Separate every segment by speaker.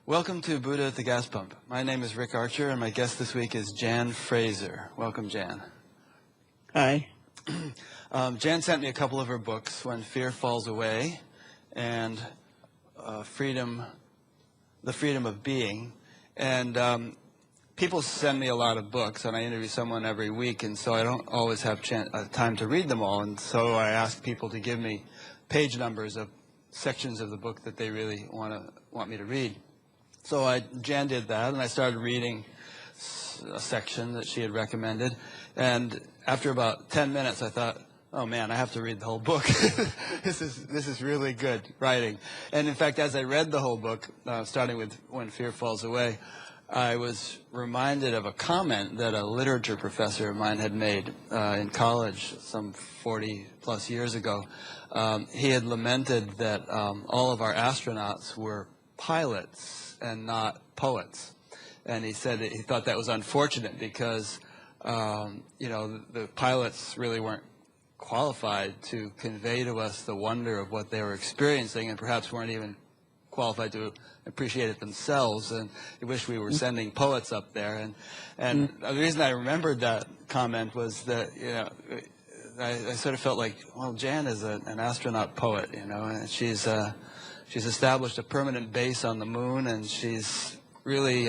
Speaker 1: Welcome to Buddha at the Gas Pump. My name is Rick Archer, and my guest this week is Jan Fraser. Welcome, Jan.
Speaker 2: Hi.
Speaker 1: Jan sent me a couple of her books, When Fear Falls Away and The Freedom of Being. And people send me a lot of books, and I interview someone every week, and so I don't always have time to read them all. And so I ask people to give me page numbers of sections of the book that they really want me to read. So Jan did that, and I started reading a section that she had recommended. And after about 10 minutes, I thought, oh man, I have to read the whole book. This is really good writing. And in fact, as I read the whole book, starting with When Fear Falls Away, I was reminded of a comment that a literature professor of mine had made in college some 40 plus years ago. He had lamented that all of our astronauts were pilots and not poets. And he said that he thought that was unfortunate because, the pilots really weren't qualified to convey to us the wonder of what they were experiencing, and perhaps weren't even qualified to appreciate it themselves. And I wish we were sending poets up there. And the reason I remembered that comment was that, I sort of felt like, well, Jan is an astronaut poet, and she's established a permanent base on the moon, and she's really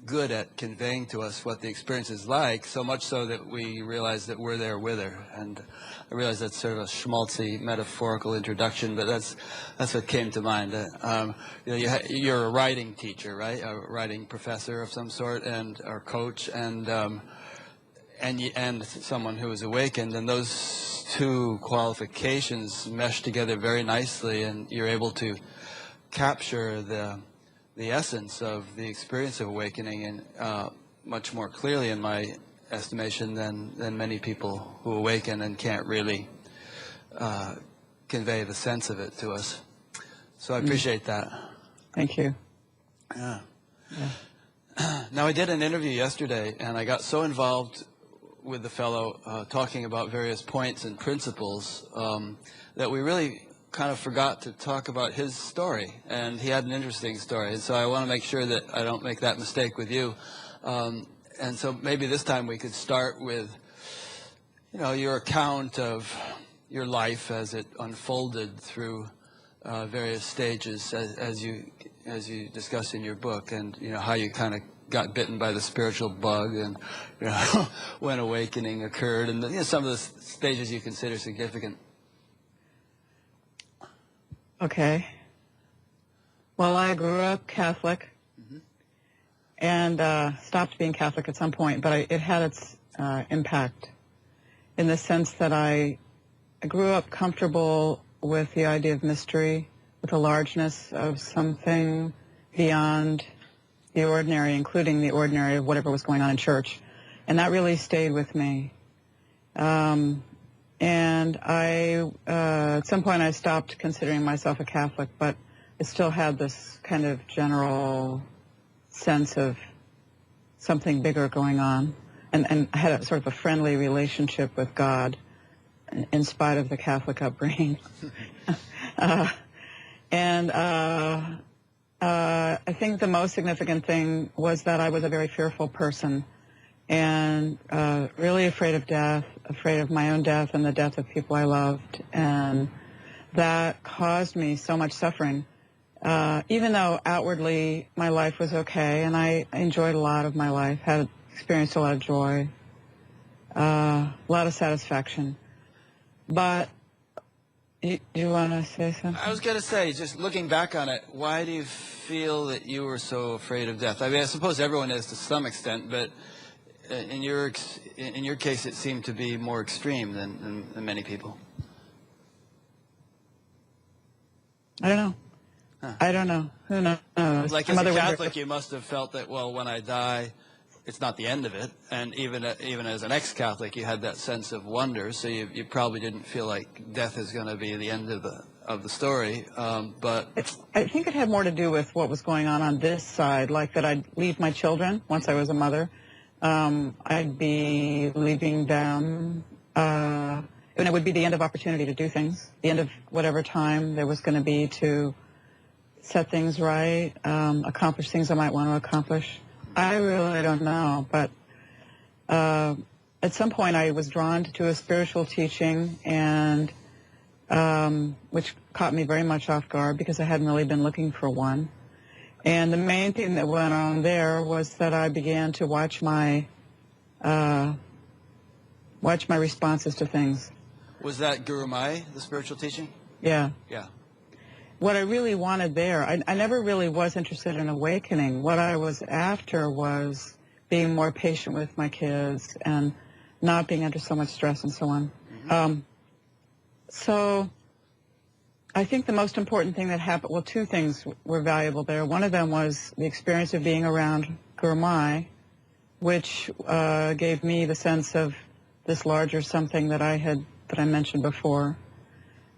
Speaker 1: good at conveying to us what the experience is like, so much so that we realize that we're there with her. And I realize that's sort of a schmaltzy metaphorical introduction, but that's what came to mind. You're a writing teacher, right? A writing professor of some sort, or coach, and someone who is awakened, and those two qualifications mesh together very nicely, and you're able to capture the essence of the experience of awakening and much more clearly, in my estimation, than many people who awaken and can't really convey the sense of it to us. So I appreciate that.
Speaker 2: Thank you.
Speaker 1: Yeah. Now, I did an interview yesterday, and I got so involved with the fellow talking about various points and principles that we really kind of forgot to talk about his story. And he had an interesting story, and so I want to make sure that I don't make that mistake with you. And so maybe this time we could start with, your account of your life as it unfolded through various stages as you discuss in your book, and how you kind of got bitten by the spiritual bug, and when awakening occurred, and some of the stages you consider significant.
Speaker 2: Okay. Well, I grew up Catholic, and stopped being Catholic at some point, but it had its impact in the sense that I grew up comfortable with the idea of mystery, with the largeness of something beyond the ordinary, including the ordinary of whatever was going on in church. And that really stayed with me. And at some point I stopped considering myself a Catholic, but I still had this kind of general sense of something bigger going on. And I had a sort of a friendly relationship with God in spite of the Catholic upbringing. I think the most significant thing was that I was a very fearful person, and really afraid of death, afraid of my own death and the death of people I loved. And that caused me so much suffering, even though outwardly my life was okay, and I enjoyed a lot of my life, had experienced a lot of joy, a lot of satisfaction. But do you want to say something?
Speaker 1: I was going to say, just looking back on it, why do you feel that you were so afraid of death? I mean, I suppose everyone is to some extent, but in your case, it seemed to be more extreme than many people.
Speaker 2: I don't know.
Speaker 1: Huh.
Speaker 2: I don't know. Who knows?
Speaker 1: Like as a Catholic, you must have felt that, well, when I die, it's not the end of it. And even as an ex-Catholic, you had that sense of wonder, so you probably didn't feel like death is going to be the end of the story. But
Speaker 2: I think it had more to do with what was going on this side, like that I'd leave my children once I was a mother. I'd be leaving them, and it would be the end of opportunity to do things, the end of whatever time there was going to be to set things right, accomplish things I might want to accomplish. I really don't know, but at some point I was drawn to a spiritual teaching, and which caught me very much off guard because I hadn't really been looking for one. And the main thing that went on there was that I began to watch my responses to things.
Speaker 1: Was that Guru Mai, the spiritual teaching?
Speaker 2: Yeah.
Speaker 1: Yeah.
Speaker 2: What I really wanted there, I never really was interested in awakening. What I was after was being more patient with my kids and not being under so much stress and so on.
Speaker 1: Mm-hmm.
Speaker 2: So I think the most important thing that happened, well, two things were valuable there. One of them was the experience of being around Guru Mai, which gave me the sense of this larger something that I mentioned before.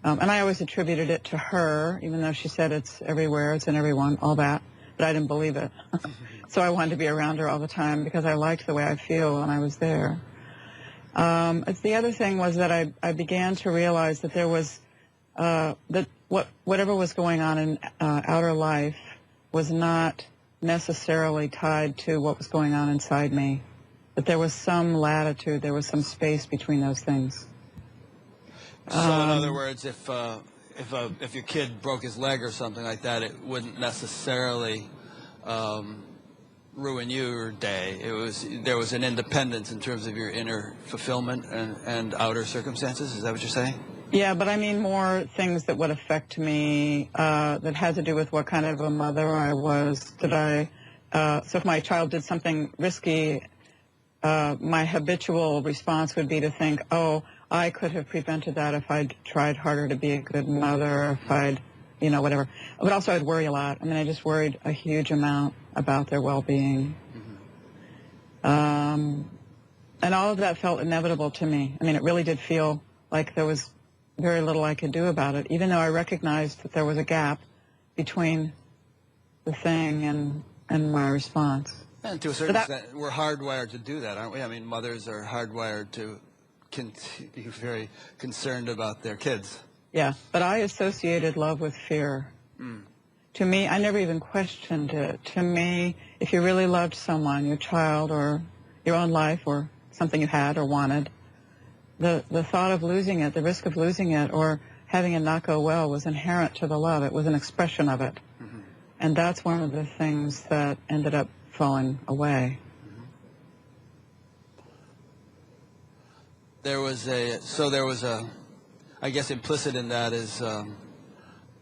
Speaker 2: And I always attributed it to her, even though she said it's everywhere, it's in everyone, all that. But I didn't believe it. So I wanted to be around her all the time because I liked the way I feel when I was there. The other thing was that I began to realize that there was, whatever was going on in outer life was not necessarily tied to what was going on inside me. That there was some latitude, there was some space between those things.
Speaker 1: So in other words, if your kid broke his leg or something like that, it wouldn't necessarily ruin your day. There was an independence in terms of your inner fulfillment and outer circumstances. Is that what you're saying?
Speaker 2: Yeah, but I mean more things that would affect me that had to do with what kind of a mother I was. So if my child did something risky, my habitual response would be to think, oh, I could have prevented that if I'd tried harder to be a good mother, if I'd, whatever. But also I'd worry a lot. I mean, I just worried a huge amount about their well-being. Mm-hmm. And all of that felt inevitable to me. I mean, it really did feel like there was very little I could do about it, even though I recognized that there was a gap between the thing and my response.
Speaker 1: And to a certain extent, we're hardwired to do that, aren't we? I mean, mothers are hardwired to be very concerned about their kids.
Speaker 2: Yeah, but I associated love with fear. Mm. To me, I never even questioned it. To me, if you really loved someone, your child or your own life or something you had or wanted, the thought of losing it, the risk of losing it or having it not go well was inherent to the love. It was an expression of it. Mm-hmm. And that's one of the things that ended up falling away.
Speaker 1: There was I guess implicit in that is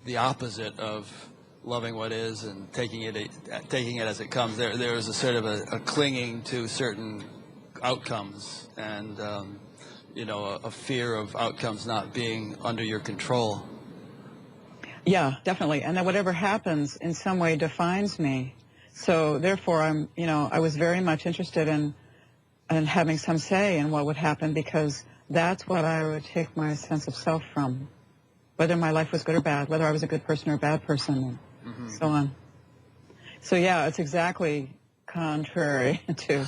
Speaker 1: the opposite of loving what is and taking it as it comes. There was a sort of a clinging to certain outcomes and a fear of outcomes not being under your control.
Speaker 2: Yeah, definitely. And that whatever happens in some way defines me. So therefore I was very much interested in having some say in what would happen because that's what I would take my sense of self from, whether my life was good or bad, whether I was a good person or a bad person, and mm-hmm. so on. So yeah, it's exactly contrary to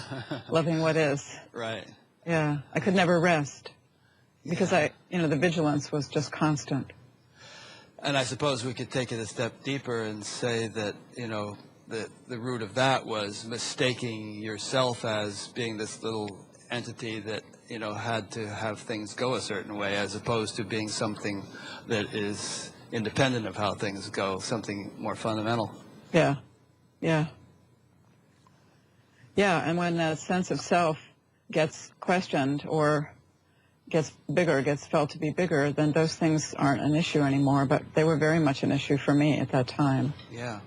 Speaker 2: loving what is.
Speaker 1: Right.
Speaker 2: Yeah, I could never rest because the vigilance was just constant.
Speaker 1: And I suppose we could take it a step deeper and say that, the root of that was mistaking yourself as being this little entity that, had to have things go a certain way as opposed to being something that is independent of how things go, something more fundamental.
Speaker 2: Yeah. Yeah. Yeah, and when that sense of self gets questioned or gets bigger, gets felt to be bigger, then those things aren't an issue anymore, but they were very much an issue for me at that time.
Speaker 1: Yeah.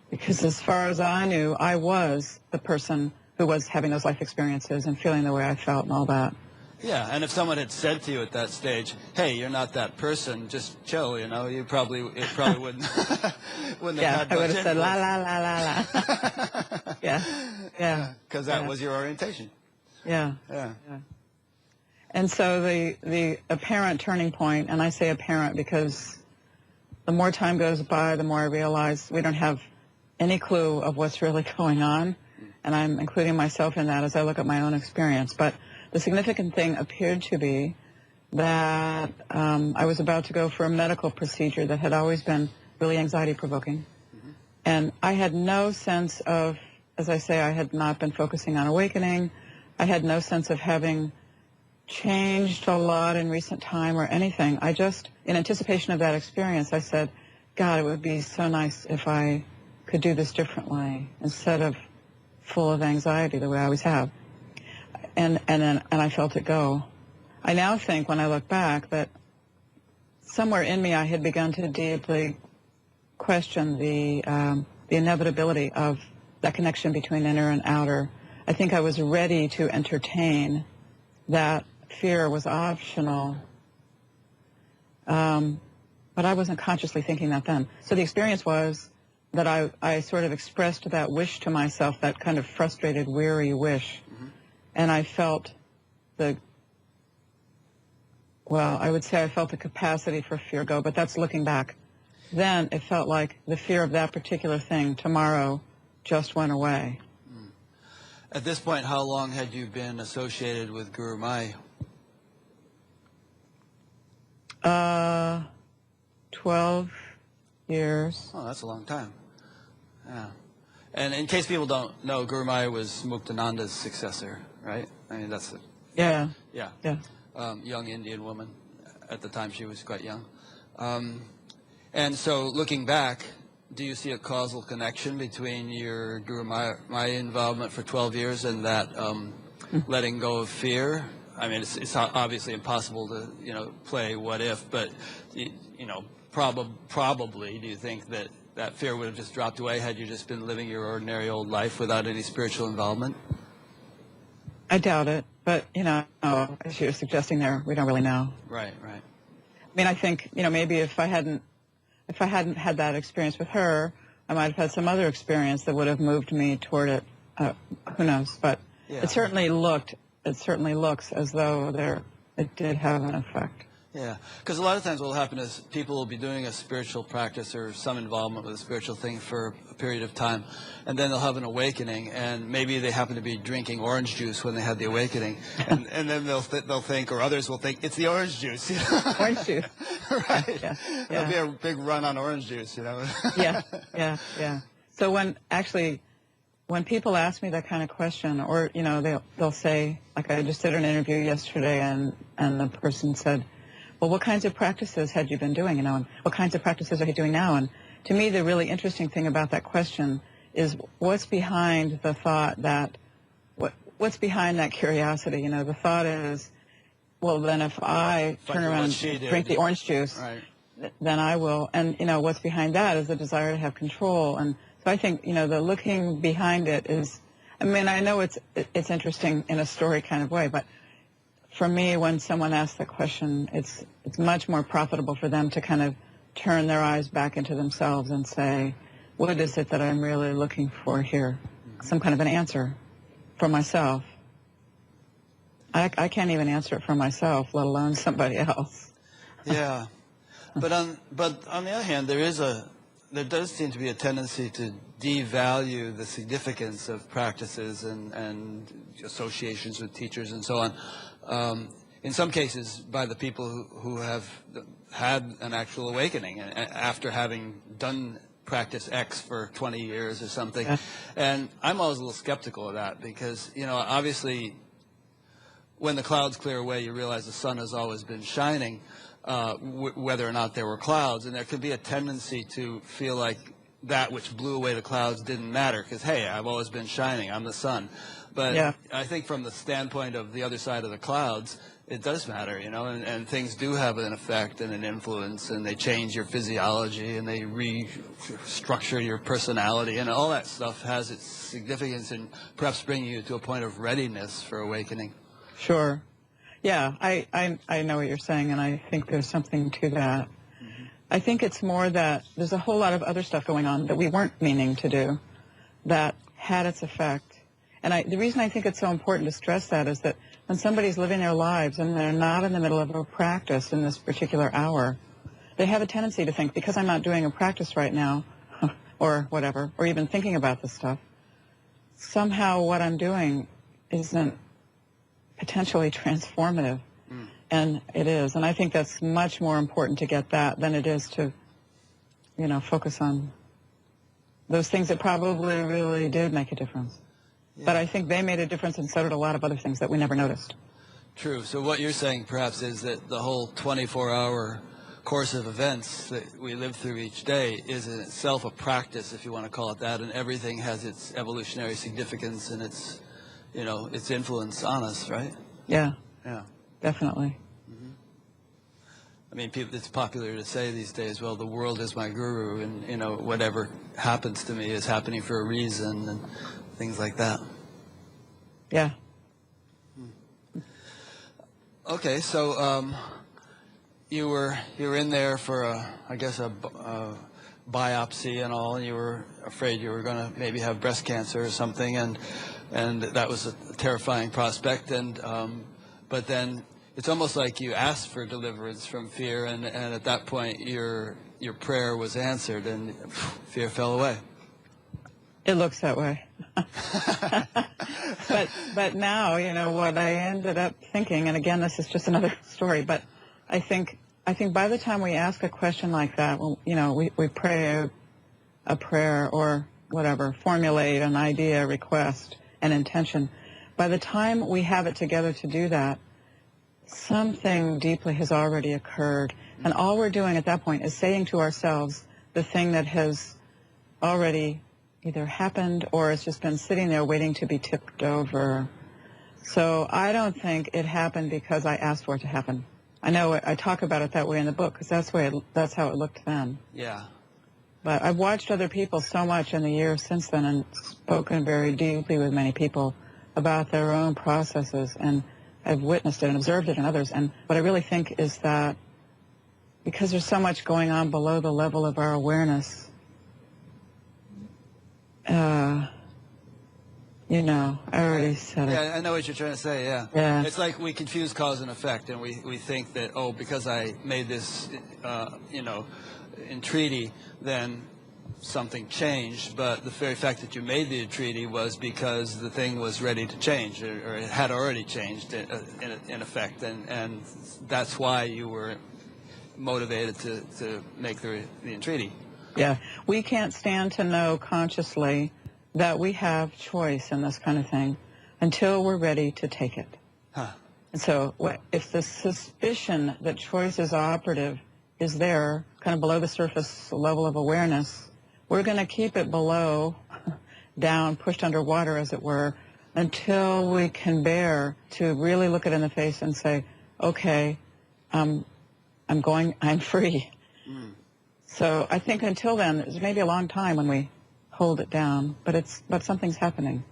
Speaker 2: Because as far as I knew, I was the person who was having those life experiences and feeling the way I felt and all that.
Speaker 1: Yeah, and if someone had said to you at that stage, hey, you're not that person, just chill, it probably wouldn't, wouldn't have had
Speaker 2: I would
Speaker 1: much
Speaker 2: have said, la,
Speaker 1: influence.
Speaker 2: la, la, la, la. Yeah.
Speaker 1: Because that was your orientation.
Speaker 2: Yeah. And so the apparent turning point, and I say apparent because the more time goes by, the more I realize we don't have any clue of what's really going on, and I'm including myself in that as I look at my own experience. But the significant thing appeared to be that I was about to go for a medical procedure that had always been really anxiety-provoking. And I had no sense of, as I say, I had not been focusing on awakening. I had no sense of having changed a lot in recent time or anything. I just, in anticipation of that experience, I said, God, it would be so nice if I could do this differently instead of full of anxiety the way I always have. And I felt it go. I now think, when I look back, that somewhere in me I had begun to deeply question the inevitability of that connection between inner and outer. I think I was ready to entertain that fear was optional, but I wasn't consciously thinking that then. So the experience was that I sort of expressed that wish to myself, that kind of frustrated, weary wish, and I felt I would say I felt the capacity for fear go, but that's looking back. Then it felt like the fear of that particular thing tomorrow just went away.
Speaker 1: At this point, how long had you been associated with Guru Mai?
Speaker 2: 12 years.
Speaker 1: Oh, that's a long time. Yeah. And in case people don't know, Guru Mai was Muktananda's successor, right? I mean, that's it.
Speaker 2: Yeah.
Speaker 1: Yeah.
Speaker 2: Yeah.
Speaker 1: Young Indian woman. At the time, she was quite young. And so, looking back, do you see a causal connection between your Guru Mai involvement for 12 years and that letting go of fear? I mean, it's obviously impossible to, play what if, but, probably, do you think that fear would have just dropped away had you just been living your ordinary old life without any spiritual involvement?
Speaker 2: I doubt it, but, as you're suggesting there, we don't really know.
Speaker 1: Right.
Speaker 2: I mean, I think, maybe if I hadn't had that experience with her, I might have had some other experience that would have moved me toward it. Who knows? But
Speaker 1: Yeah.
Speaker 2: it certainly looks as though it did have an effect.
Speaker 1: Yeah, because a lot of times what will happen is people will be doing a spiritual practice or some involvement with a spiritual thing for a period of time, and then they'll have an awakening, and maybe they happen to be drinking orange juice when they had the awakening, and then they'll think, or others will think, it's the orange juice.
Speaker 2: Orange juice.
Speaker 1: Right.
Speaker 2: Yeah.
Speaker 1: There'll be a big run on orange juice,
Speaker 2: Yeah. So when people ask me that kind of question, or, they'll say, like I just did an interview yesterday, and the person said, well, what kinds of practices had you been doing, and what kinds of practices are you doing now? And to me, the really interesting thing about that question is what's behind the thought what's behind that curiosity? The thought is, well, then if I turn around and drink the orange juice,
Speaker 1: right,
Speaker 2: then I will. And, what's behind that is the desire to have control. And so I think, the looking behind it is, I mean, I know it's interesting in a story kind of way, but for me, when someone asks that question, it's much more profitable for them to kind of turn their eyes back into themselves and say, what is it that I'm really looking for here? Some kind of an answer for myself. I can't even answer it for myself, let alone somebody else.
Speaker 1: Yeah. But on the other hand, there does seem to be a tendency to devalue the significance of practices and associations with teachers and so on. In some cases, by the people who have had an actual awakening after having done practice X for 20 years or something. And I'm always a little skeptical of that because, obviously, when the clouds clear away, you realize the sun has always been shining, whether or not there were clouds. And there could be a tendency to feel like that which blew away the clouds didn't matter because, hey, I've always been shining. I'm the sun. But yeah. I think from the standpoint of the other side of the clouds, it does matter, and things do have an effect and an influence, and they change your physiology, and they restructure your personality, and all that stuff has its significance in perhaps bringing you to a point of readiness for awakening.
Speaker 2: Sure. Yeah, I know what you're saying, and I think there's something to that. Mm-hmm. I think it's more that there's a whole lot of other stuff going on that we weren't meaning to do that had its effect. And the reason I think it's so important to stress that is that when somebody's living their lives and they're not in the middle of a practice in this particular hour, they have a tendency to think, because I'm not doing a practice right now, or whatever, or even thinking about this stuff, somehow what I'm doing isn't potentially transformative. Mm. And it is. And I think that's much more important to get that than it is to, focus on those things that probably really did make a difference.
Speaker 1: Yeah.
Speaker 2: But I think they made a difference, and so did a lot of other things that we never noticed.
Speaker 1: True. So what you're saying perhaps is that the whole 24-hour course of events that we live through each day is in itself a practice, if you want to call it that, and everything has its evolutionary significance and its, its influence on us, right?
Speaker 2: Yeah,
Speaker 1: Yeah.
Speaker 2: definitely.
Speaker 1: I mean, it's popular to say these days, well, the world is my guru, and, whatever happens to me is happening for a reason, and things like that.
Speaker 2: Yeah.
Speaker 1: Okay, so you were in there for a biopsy and all, and you were afraid you were going to maybe have breast cancer or something, and that was a terrifying prospect. And but then it's almost like you asked for deliverance from fear, and at that point your prayer was answered, and fear fell away.
Speaker 2: It looks that way. But now, what I ended up thinking, and again, this is just another story, but I think by the time we ask a question like that, we pray a prayer or whatever, formulate an idea, request, an intention. By the time we have it together to do that, something deeply has already occurred. And all we're doing at that point is saying to ourselves the thing that has already either happened or it's just been sitting there waiting to be tipped over. So I don't think it happened because I asked for it to happen. I know I talk about it that way in the book because that's how it looked then.
Speaker 1: Yeah.
Speaker 2: But I've watched other people so much in the years since then and spoken very deeply with many people about their own processes, and I've witnessed it and observed it in others. And what I really think is that because there's so much going on below the level of our awareness, I already said it.
Speaker 1: Yeah, I know what you're trying to say, yeah.
Speaker 2: Yeah.
Speaker 1: It's like we confuse cause and effect, and we think that, because I made this, entreaty, then something changed. But the very fact that you made the entreaty was because the thing was ready to change, or it had already changed in effect. And that's why you were motivated to make the entreaty.
Speaker 2: Yeah. We can't stand to know consciously that we have choice in this kind of thing until we're ready to take it.
Speaker 1: Huh.
Speaker 2: And so if the suspicion that choice is operative is there, kind of below the surface level of awareness, we're going to keep it below, down, pushed underwater, as it were, until we can bear to really look it in the face and say, okay, I'm free.
Speaker 1: Mm.
Speaker 2: So I think until then, it's maybe a long time when we hold it down, but something's happening.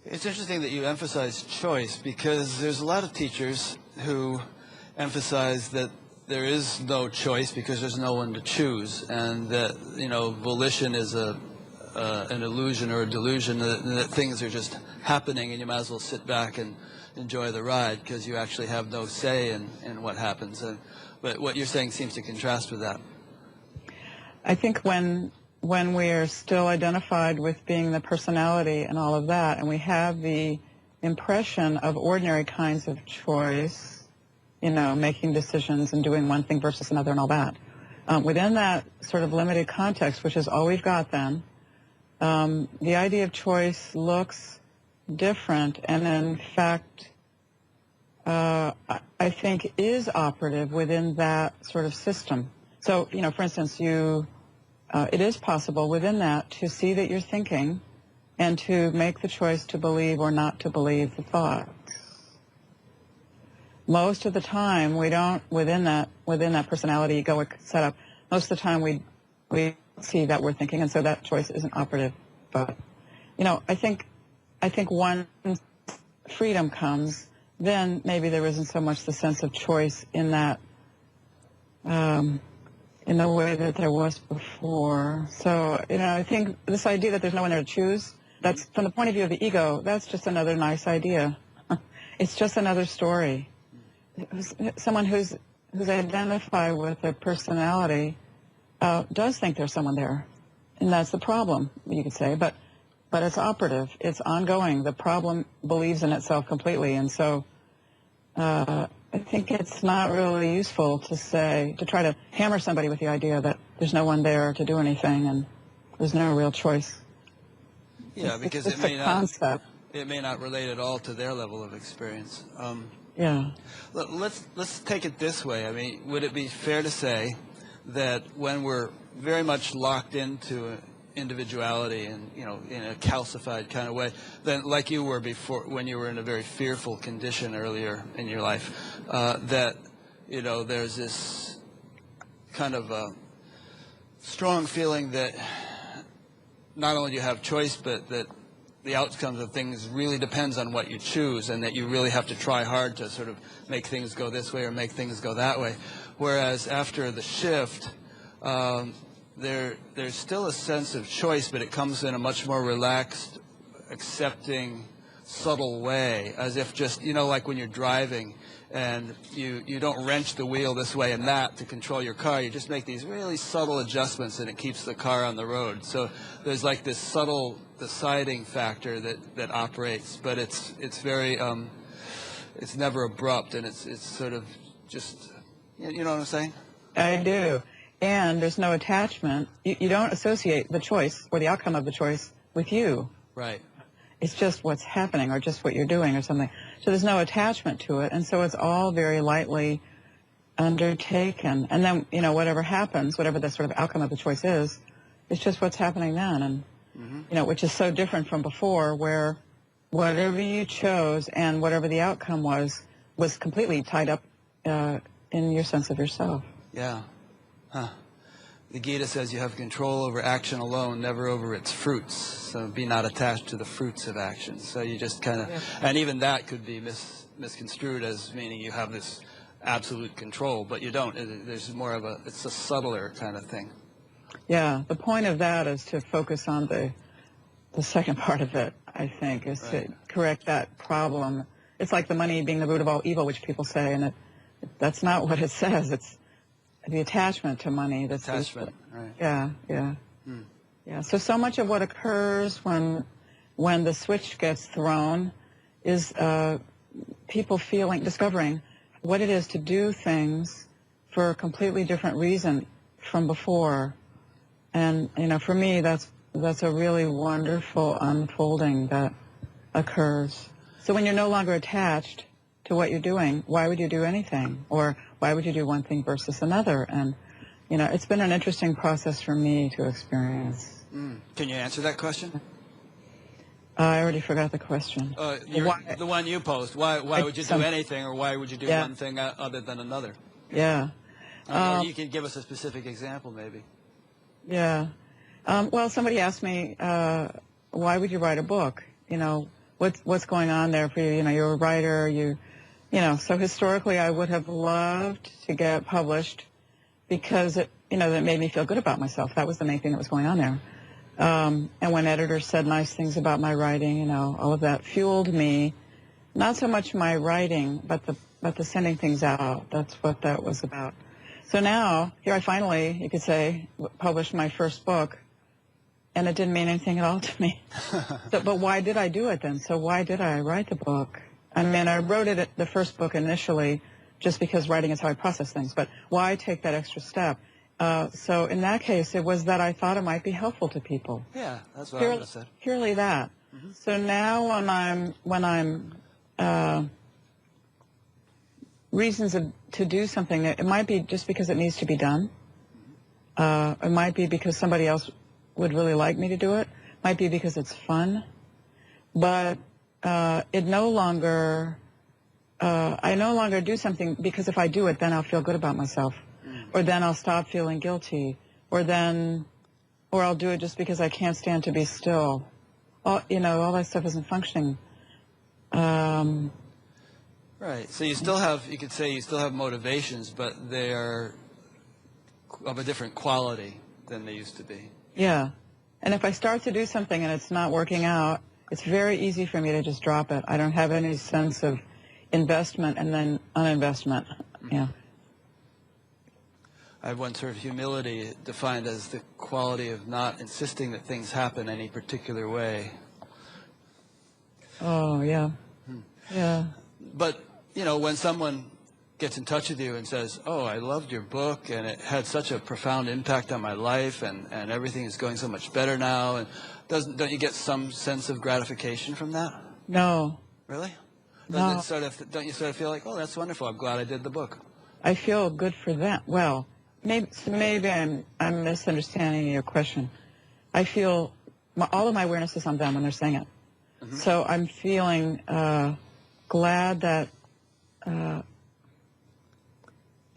Speaker 1: It's interesting that you emphasize choice, because there's a lot of teachers who emphasize that there is no choice because there's no one to choose, and that volition is an illusion or a delusion, that things are just happening and you might as well sit back and enjoy the ride because you actually have no say in what happens. But what you're saying seems to contrast with that.
Speaker 2: I think when we're still identified with being the personality and all of that, and we have the impression of ordinary kinds of choice, making decisions and doing one thing versus another and all that, within that sort of limited context, which is all we've got then, the idea of choice looks different and in fact I think is operative within that sort of system. So, for instance, it is possible within that to see that you're thinking and to make the choice to believe or not to believe the thoughts. Most of the time, we don't, within that personality egoic setup, most of the time we see that we're thinking, and so that choice isn't operative. But, I think once freedom comes, then maybe there isn't so much the sense of choice in that, in the way that there was before. So, I think this idea that there's no one there to choose, that's, from the point of view of the ego, that's just another nice idea. It's just another story. Someone who's identified with their personality does think there's someone there. And that's the problem, you could say. But it's operative. It's ongoing. The problem believes in itself completely. And so I think it's not really useful to try to hammer somebody with the idea that there's no one there to do anything. And There's no real choice.
Speaker 1: Yeah, because
Speaker 2: it's a concept.
Speaker 1: It may not relate at all to their level of experience.
Speaker 2: Yeah.
Speaker 1: Let's take it this way. I mean, would it be fair to say that when we're very much locked into individuality and, you know, in a calcified kind of way, then like you were before when you were in a very fearful condition earlier in your life, that, you know, there's this kind of a strong feeling that not only do you have choice, but that the outcomes of things really depends on what you choose, and that you really have to try hard to sort of make things go this way or make things go that way. Whereas after the shift, there's still a sense of choice, but it comes in a much more relaxed, accepting, subtle way, as if just, you know, like when you're driving and you don't wrench the wheel this way and that to control your car. You just make these really subtle adjustments, and it keeps the car on the road. So there's like this subtle deciding factor that operates, but it's very it's never abrupt, and it's sort of just, you know what I'm saying?
Speaker 2: I do. And there's no attachment. You don't associate the choice or the outcome of the choice with you.
Speaker 1: Right.
Speaker 2: It's just what's happening or just what you're doing or something. So there's no attachment to it. And so it's all very lightly undertaken. And then, you know, whatever happens, whatever the sort of outcome of the choice is, it's just what's happening then. And, you know, which is so different from before, where whatever you chose and whatever the outcome was completely tied up in your sense of yourself.
Speaker 1: Yeah. Huh. The Gita says you have control over action alone, never over its fruits. So be not attached to the fruits of action. So you just kind of, and even that could be misconstrued as meaning you have this absolute control, but you don't. There's more of it's a subtler kind of thing.
Speaker 2: Yeah, the point of that is to focus on the second part of it, I think, is to correct that problem. It's like the money being the root of all evil, which people say, and that's not what it says. It's the attachment to money. That's
Speaker 1: attachment, right.
Speaker 2: Yeah. Yeah, so much of what occurs when the switch gets thrown is people discovering what it is to do things for a completely different reason from before. And, you know, for me, that's a really wonderful unfolding that occurs. So when you're no longer attached to what you're doing, why would you do anything? Or why would you do one thing versus another? And, you know, it's been an interesting process for me to experience.
Speaker 1: Can you answer that question?
Speaker 2: I already forgot the question.
Speaker 1: The one you posed. Why would you do anything, or why would you do one thing other than another?
Speaker 2: Yeah.
Speaker 1: Or you can give us a specific example, maybe.
Speaker 2: Yeah. Well, somebody asked me, why would you write a book? You know, what's going on there for you? You know, you're a writer. You know, so historically I would have loved to get published because that made me feel good about myself. That was the main thing that was going on there. And when editors said nice things about my writing, you know, all of that fueled me. Not so much my writing, but the sending things out. That's what that was about. So now, here I finally, you could say, published my first book, and it didn't mean anything at all to me. But why did I do it then? So why did I write the book? I mean, I wrote the first book initially just because writing is how I process things. But why take that extra step? So in that case, it was that I thought it might be helpful to people.
Speaker 1: Yeah, that's what I would have said.
Speaker 2: Purely that. Mm-hmm. So now when I'm reasons to do something, it might be just because it needs to be done. It might be because somebody else would really like me to do it. It might be because it's fun. But I no longer do something because if I do it, then I'll feel good about myself. Or then I'll stop feeling guilty. Or I'll do it just because I can't stand to be still. All that stuff isn't functioning.
Speaker 1: Right. So you could say you still have motivations, but they are of a different quality than they used to be.
Speaker 2: Yeah. And if I start to do something and it's not working out, it's very easy for me to just drop it. I don't have any sense of investment and then uninvestment. Yeah.
Speaker 1: I have one sort of humility defined as the quality of not insisting that things happen any particular way.
Speaker 2: Oh, yeah. Yeah.
Speaker 1: But, you know, when someone gets in touch with you and says, "Oh, I loved your book, and it had such a profound impact on my life, and everything is going so much better now," and don't you get some sense of gratification from that?
Speaker 2: No,
Speaker 1: Really?
Speaker 2: no.
Speaker 1: Don't you sort of feel like, "Oh, that's wonderful. I'm glad I did the book."
Speaker 2: I feel good for them. Well, maybe I'm misunderstanding your question. I feel all of my awareness is on them when they're saying it.
Speaker 1: Mm-hmm.
Speaker 2: So I'm feeling glad that I'm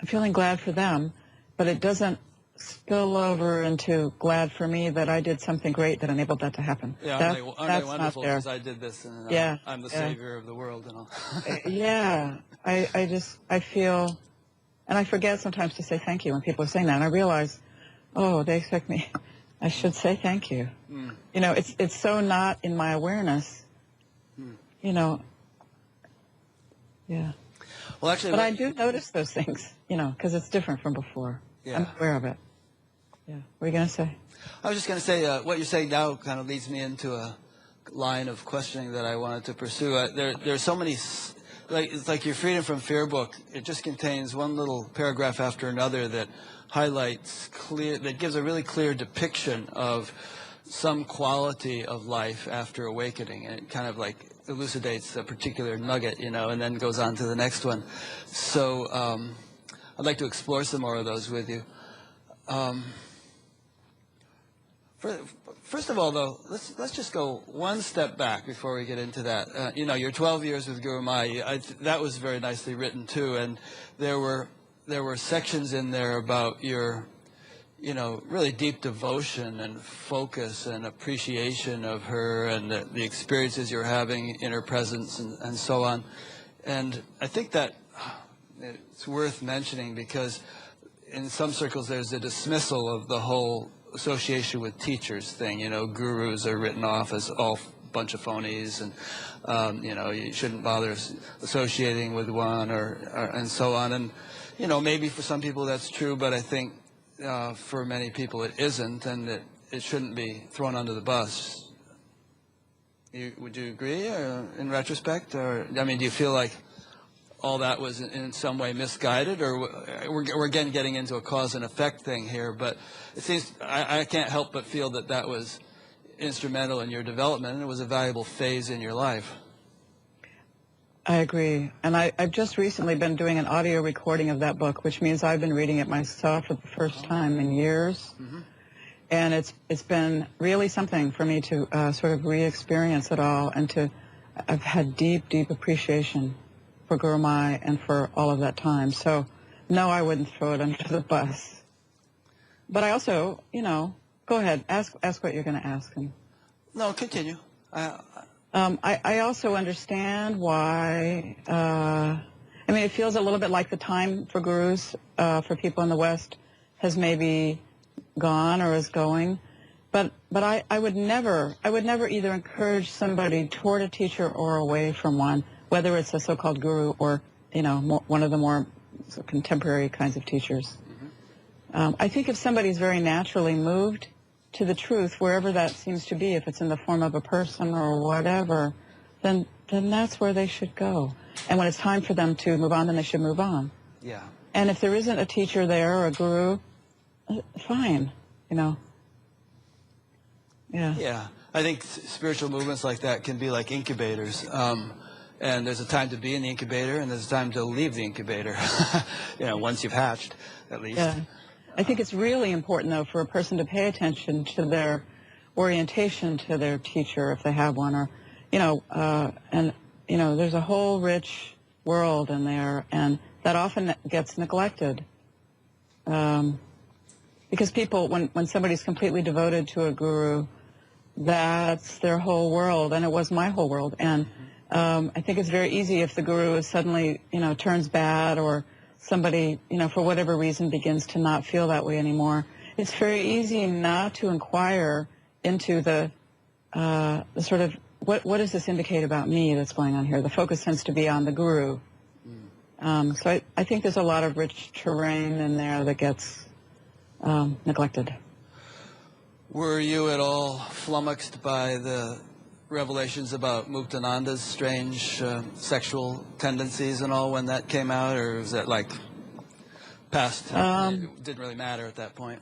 Speaker 2: feeling glad for them, but it doesn't spill over into glad for me that I did something great that enabled that to happen.
Speaker 1: Yeah,
Speaker 2: That's
Speaker 1: aren't they
Speaker 2: not
Speaker 1: wonderful
Speaker 2: there.
Speaker 1: because I did this, and
Speaker 2: Yeah,
Speaker 1: I'm the
Speaker 2: yeah.
Speaker 1: savior of the world and all.
Speaker 2: Yeah, I feel, and I forget sometimes to say thank you when people are saying that, and I realize, oh, they expect me. I should say thank you.
Speaker 1: Mm.
Speaker 2: You know, it's so not in my awareness. You know. Yeah.
Speaker 1: Well, actually,
Speaker 2: But I do notice those things, you know, because it's different from before.
Speaker 1: Yeah.
Speaker 2: I'm aware of it. Yeah. What were you going to say?
Speaker 1: I was just going to say, what you're saying now kind of leads me into a line of questioning that I wanted to pursue. There's so many, it's like your Freedom from Fear book. It just contains one little paragraph after another that highlights that gives a really clear depiction of some quality of life after awakening, and it kind of like elucidates a particular nugget, you know, and then goes on to the next one. So I'd like to explore some more of those with you. First of all, though, let's just go one step back before we get into that. You know, your 12 years with Guru Mai, that was very nicely written too, and there were sections in there about your, you know, really deep devotion and focus and appreciation of her and the experiences you're having in her presence and so on. And I think that it's worth mentioning because in some circles there's a dismissal of the whole association with teachers thing. You know, gurus are written off as all bunch of phonies, and you know, you shouldn't bother associating with one or and so on. And you know, maybe for some people that's true, but I think for many people it isn't, and it shouldn't be thrown under the bus. Would you agree, or in retrospect? Or I mean, do you feel like all that was in some way misguided, or we're again getting into a cause and effect thing here? But it seems I can't help but feel that was instrumental in your development, and it was a valuable phase in your life.
Speaker 2: I agree. And I've just recently been doing an audio recording of that book, which means I've been reading it myself for the first time in years. Mm-hmm. And it's been really something for me to sort of re-experience it all, and I've had deep, deep appreciation for Guru Mai and for all of that time. So, no, I wouldn't throw it under the bus. But I also, you know, go ahead, ask what you're going to ask.
Speaker 1: No, continue.
Speaker 2: I also understand why, I mean, it feels a little bit like the time for gurus, for people in the West, has maybe gone or is going. But I would never either encourage somebody toward a teacher or away from one, whether it's a so-called guru or, you know, one of the more contemporary kinds of teachers. Mm-hmm. I think if somebody's very naturally moved to the truth, wherever that seems to be, if it's in the form of a person or whatever, then that's where they should go. And when it's time for them to move on, then they should move on.
Speaker 1: Yeah.
Speaker 2: And if there isn't a teacher there or a guru, fine, you know. Yeah.
Speaker 1: Yeah. I think spiritual movements like that can be like incubators. And there's a time to be in the incubator, and there's a time to leave the incubator, you know, once you've hatched, at least.
Speaker 2: Yeah. I think it's really important, though, for a person to pay attention to their orientation to their teacher, if they have one, or, you know, and, you know, there's a whole rich world in there, and that often gets neglected. Because people, when somebody's completely devoted to a guru, that's their whole world, and it was my whole world. And I think it's very easy if the guru is suddenly, you know, turns bad, or somebody, you know, for whatever reason begins to not feel that way anymore. It's very easy not to inquire into the sort of, what does this indicate about me that's going on here? The focus tends to be on the guru. So I think there's a lot of rich terrain in there that gets neglected.
Speaker 1: Were you at all flummoxed by the revelations about Muktananda's strange sexual tendencies and all when that came out, or was that like past? It didn't really matter at that point.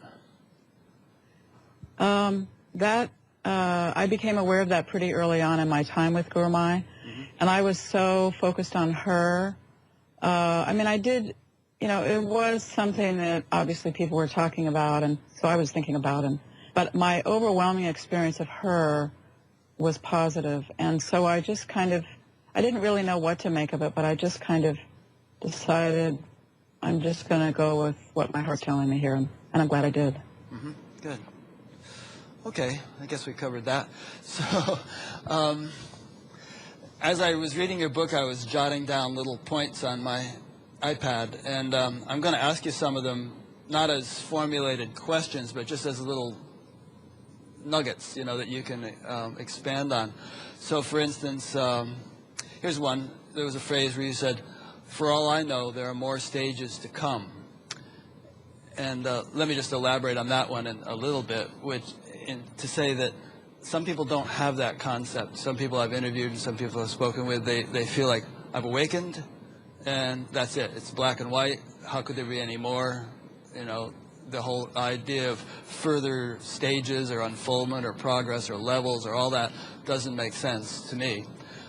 Speaker 2: I became aware of that pretty early on in my time with Gurumai, and I was so focused on her. I mean, I did, it was something that obviously people were talking about, and so I was thinking about it. But my overwhelming experience of her was positive, and so I just I didn't really know what to make of it, but I just kind of decided I'm just going to go with what my heart's telling me here, and I'm glad I did.
Speaker 1: Mm-hmm. Good. Okay, I guess we covered that. So, as I was reading your book, I was jotting down little points on my iPad, and I'm going to ask you some of them, not as formulated questions, but just as little nuggets, that you can expand on. So, for instance, here's one. There was a phrase where you said, "For all I know, there are more stages to come." And let me just elaborate on that one a little bit, to say that some people don't have that concept. Some people I've interviewed and some people I've spoken with, they feel like I've awakened and that's it. It's black and white. How could there be any more? The whole idea of further stages or unfoldment or progress or levels or all that doesn't make sense to me.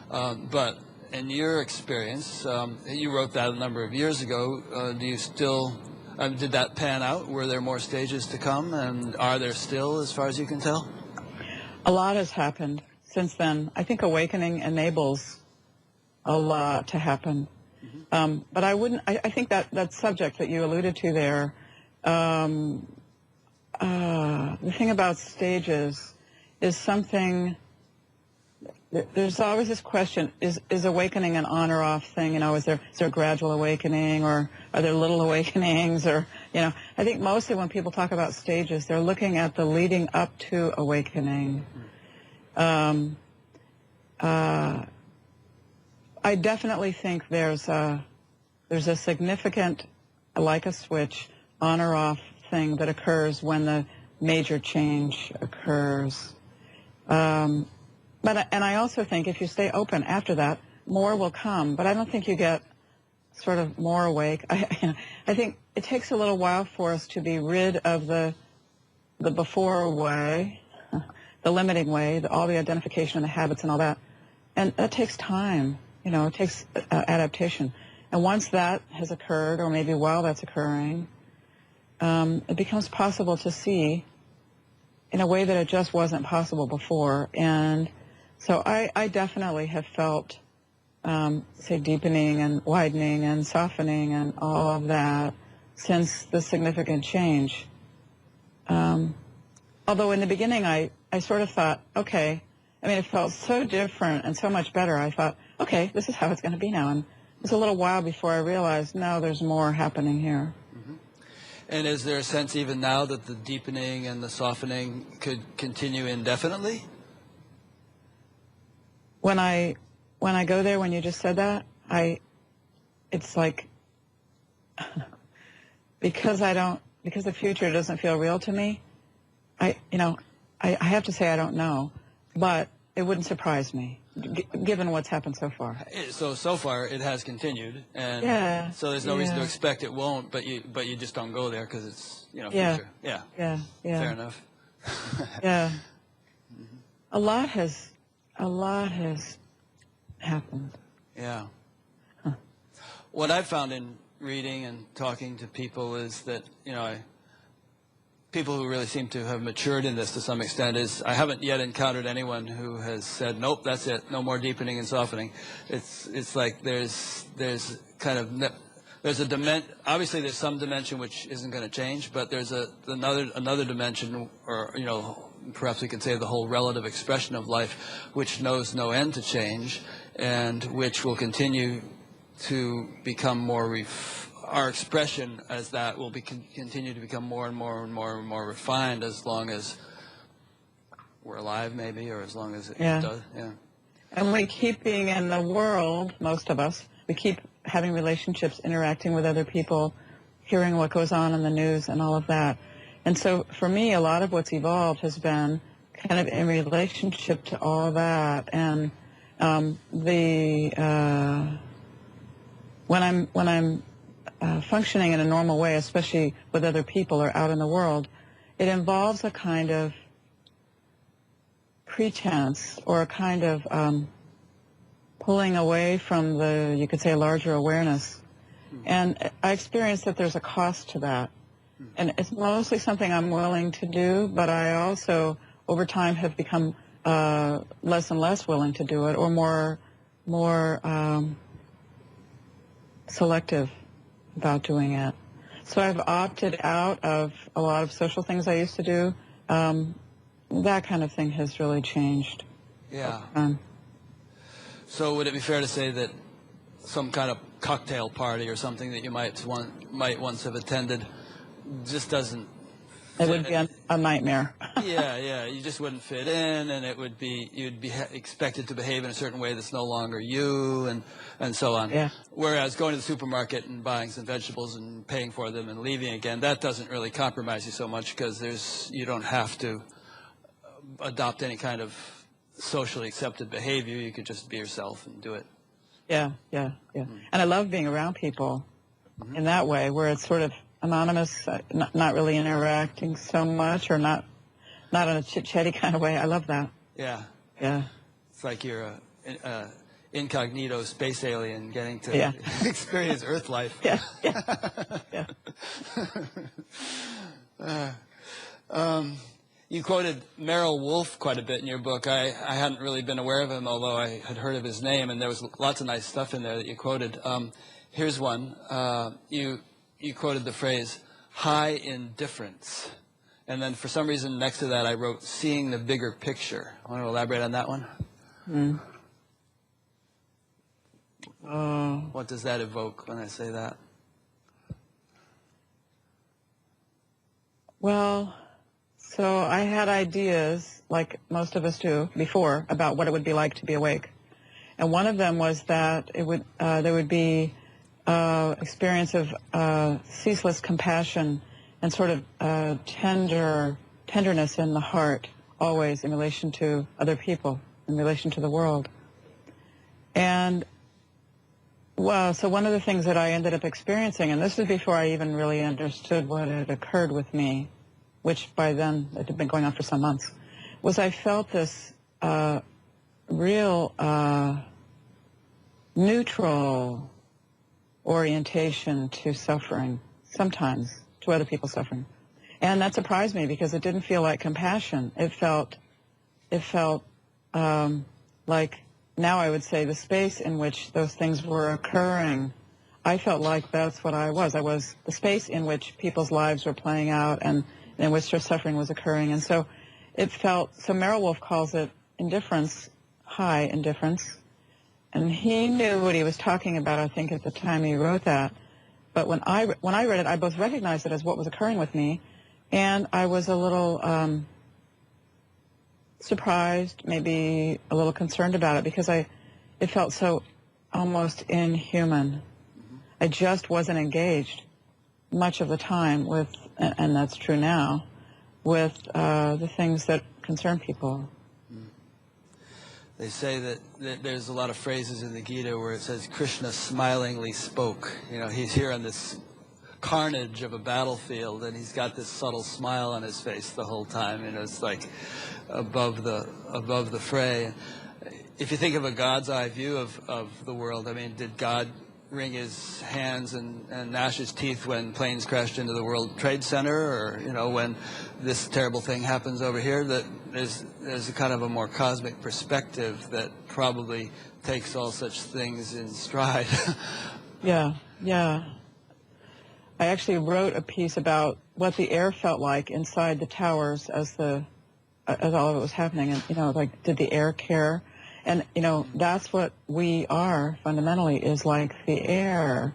Speaker 1: But in your experience, you wrote that a number of years ago. Do you still... did that pan out? Were there more stages to come? And are there still, as far as you can tell?
Speaker 2: A lot has happened since then. I think awakening enables a lot to happen. Mm-hmm. But I think that subject that you alluded to there, the thing about stages is something... There's always this question, is awakening an on or off thing? Is there a gradual awakening, or are there little awakenings? Or, I think mostly when people talk about stages, they're looking at the leading up to awakening. I definitely think there's a significant, like a switch, on or off thing that occurs when the major change occurs. And I also think if you stay open after that, more will come. But I don't think you get sort of more awake. I think it takes a little while for us to be rid of the before way, the limiting way, all the identification and the habits and all that. And that takes time. It takes adaptation. And once that has occurred, or maybe while that's occurring, it becomes possible to see in a way that it just wasn't possible before. And so I definitely have felt, say, deepening and widening and softening and all of that since the significant change. Although in the beginning I sort of thought, okay, it felt so different and so much better. I thought, okay, this is how it's going to be now. And it was a little while before I realized, no, there's more happening here.
Speaker 1: Mm-hmm. And is there a sense even now that the deepening and the softening could continue indefinitely?
Speaker 2: When I go there, when you just said that, it's like, because the future doesn't feel real to me, I have to say I don't know, but it wouldn't surprise me, given what's happened so far.
Speaker 1: So far it has continued, and
Speaker 2: yeah,
Speaker 1: so there's no reason to expect it won't, but you just don't go there because it's, future. Yeah. Fair enough.
Speaker 2: Yeah. Mm-hmm. A lot has happened.
Speaker 1: Yeah. Huh. What I've found in reading and talking to people is that, people who really seem to have matured in this to some extent is I haven't yet encountered anyone who has said, nope, that's it, no more deepening and softening. It's like there's kind of there's a obviously there's some dimension which isn't going to change, but there's another dimension, or perhaps we could say the whole relative expression of life, which knows no end to change, and which will continue to become more our expression as that will continue to become more and more and more and more refined as long as we're alive, maybe, or as long as it does. Yeah.
Speaker 2: And we keep being in the world, most of us. We keep having relationships, interacting with other people, hearing what goes on in the news and all of that. And so for me, a lot of what's evolved has been kind of in relationship to all that, and when I'm functioning in a normal way, especially with other people or out in the world, it involves a kind of pretense or a kind of pulling away from the, you could say, larger awareness. And I experience that there's a cost to that. And it's mostly something I'm willing to do, but I also, over time, have become less and less willing to do it, or more selective about doing it. So I've opted out of a lot of social things I used to do. That kind of thing has really changed.
Speaker 1: Yeah. So would it be fair to say that some kind of cocktail party or something that you might once have attended just doesn't?
Speaker 2: It would be a nightmare.
Speaker 1: Yeah, you just wouldn't fit in, and you'd be expected to behave in a certain way that's no longer you, and so on.
Speaker 2: Yeah.
Speaker 1: Whereas going to the supermarket and buying some vegetables and paying for them and leaving again, that doesn't really compromise you so much, because you don't have to adopt any kind of socially accepted behavior. You could just be yourself and do it.
Speaker 2: Yeah. And I love being around people in that way, where it's sort of anonymous, not really interacting so much, or not in a chit-chatty kind of way. I love that.
Speaker 1: Yeah.
Speaker 2: Yeah.
Speaker 1: It's like you're a incognito space alien getting to experience Earth life.
Speaker 2: Yeah.
Speaker 1: You quoted Merrill Wolf quite a bit in your book. I hadn't really been aware of him, although I had heard of his name, and there was lots of nice stuff in there that you quoted. Here's one. You quoted the phrase, high indifference. And then for some reason next to that I wrote, seeing the bigger picture. I want to elaborate on that one. What does that evoke when I say that?
Speaker 2: Well, so I had ideas, like most of us do, before, about what it would be like to be awake. And one of them was that there would be experience of ceaseless compassion and sort of tenderness in the heart, always in relation to other people, in relation to the world. And well, so one of the things that I ended up experiencing, and this was before I even really understood what had occurred with me, which by then it had been going on for some months, was I felt this real neutral orientation to suffering, sometimes to other people's suffering. And that surprised me, because it didn't feel like compassion. It felt like, now I would say, the space in which those things were occurring. I felt like that's what I was. I was the space in which people's lives were playing out and in which their suffering was occurring. And so it felt, so Merrill Wolf calls it indifference, high indifference. And he knew what he was talking about, I think, at the time he wrote that. But when I read it, I both recognized it as what was occurring with me, and I was a little surprised, maybe a little concerned about it, because it felt so almost inhuman. I just wasn't engaged much of the time with, and that's true now, with the things that concern people.
Speaker 1: They say that there's a lot of phrases in the Gita where it says Krishna smilingly spoke. You know, he's here on this carnage of a battlefield, and he's got this subtle smile on his face the whole time. You know, it's like above the fray. If you think of a God's eye view of the world, I mean, did God wring his hands and gnash his teeth when planes crashed into the World Trade Center, or, you know, when this terrible thing happens over here? That there's a kind of a more cosmic perspective that probably takes all such things in stride.
Speaker 2: Yeah. I actually wrote a piece about what the air felt like inside the towers as all of it was happening, and, you know, like, did the air care? And, you know, that's what we are fundamentally, is like the air.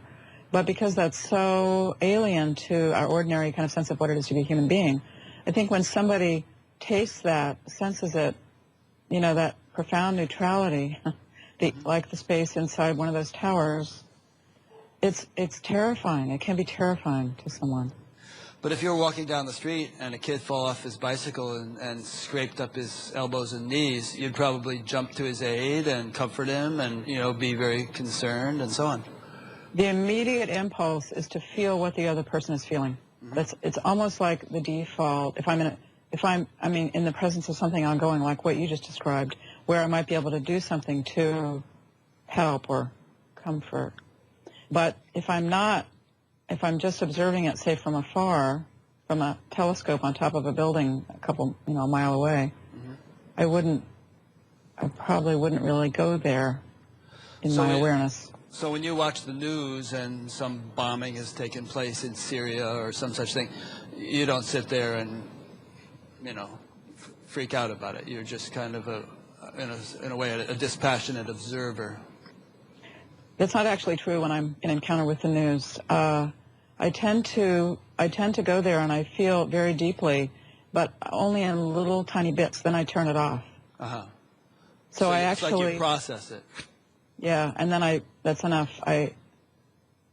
Speaker 2: But because that's so alien to our ordinary kind of sense of what it is to be a human being, I think when somebody tastes that, senses it, you know, that profound neutrality, like the space inside one of those towers, it's terrifying. It can be terrifying to someone.
Speaker 1: But if you were walking down the street and a kid fall off his bicycle and scraped up his elbows and knees, you'd probably jump to his aid and comfort him and, be very concerned and so on.
Speaker 2: The immediate impulse is to feel what the other person is feeling. It's almost like the default. If I'm in the presence of something ongoing, like what you just described, where I might be able to do something to help or comfort. But if I'm just observing it, say from afar, from a telescope on top of a building a mile away, I probably wouldn't really go there in my awareness.
Speaker 1: So when you watch the news and some bombing has taken place in Syria or some such thing, you don't sit there and, freak out about it. You're just kind of in a way, a dispassionate observer.
Speaker 2: That's not actually true when I'm in encounter with the news. I tend to go there and I feel very deeply, but only in little tiny bits. Then I turn it off. So I
Speaker 1: it's like you process it.
Speaker 2: Yeah, and then that's enough.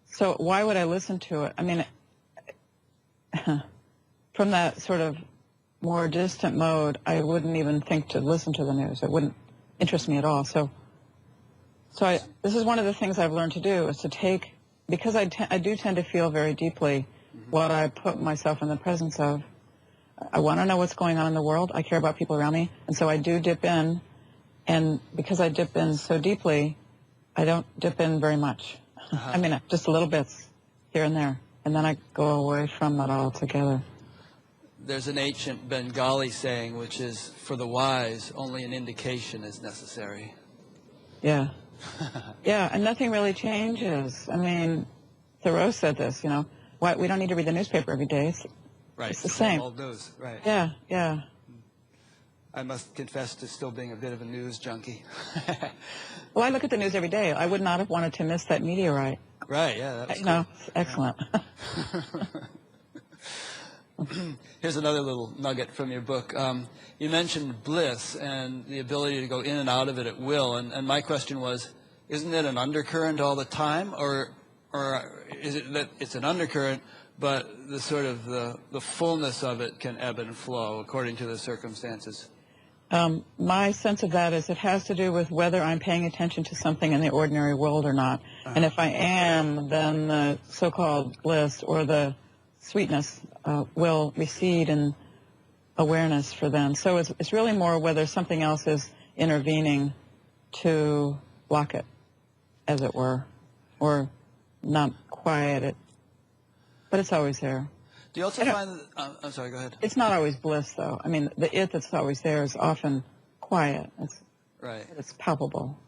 Speaker 2: So why would I listen to it? I mean, from that sort of more distant mode, I wouldn't even think to listen to the news. It wouldn't interest me at all. So this is one of the things I've learned to do, is to take, because I do tend to feel very deeply what I put myself in the presence of. I want to know what's going on in the world. I care about people around me. And so I do dip in. And because I dip in so deeply, I don't dip in very much. I mean, just little bits here and there. And then I go away from it altogether.
Speaker 1: There's an ancient Bengali saying, which is, for the wise, only an indication is necessary.
Speaker 2: Yeah. Yeah, and nothing really changes. I mean, Thoreau said this, we don't need to read the newspaper every day. It's the same.
Speaker 1: Old news, right.
Speaker 2: Yeah, yeah.
Speaker 1: I must confess to still being a bit of a news junkie.
Speaker 2: Well, I look at the news every day. I would not have wanted to miss that meteorite.
Speaker 1: Right, yeah. That's
Speaker 2: it's excellent.
Speaker 1: Here's another little nugget from your book. You mentioned bliss and the ability to go in and out of it at will. And my question was, isn't it an undercurrent all the time? Or is it that it's an undercurrent, but the sort of the fullness of it can ebb and flow according to the circumstances?
Speaker 2: My sense of that is it has to do with whether I'm paying attention to something in the ordinary world or not. And if I am, then the so-called bliss or the sweetness will recede in awareness for them. So it's really more whether something else is intervening to block it, as it were, or not quiet it. But it's always there.
Speaker 1: Do you also find that, I'm sorry, go ahead.
Speaker 2: It's not always bliss, though. I mean, the it that's always there is often quiet. It's palpable.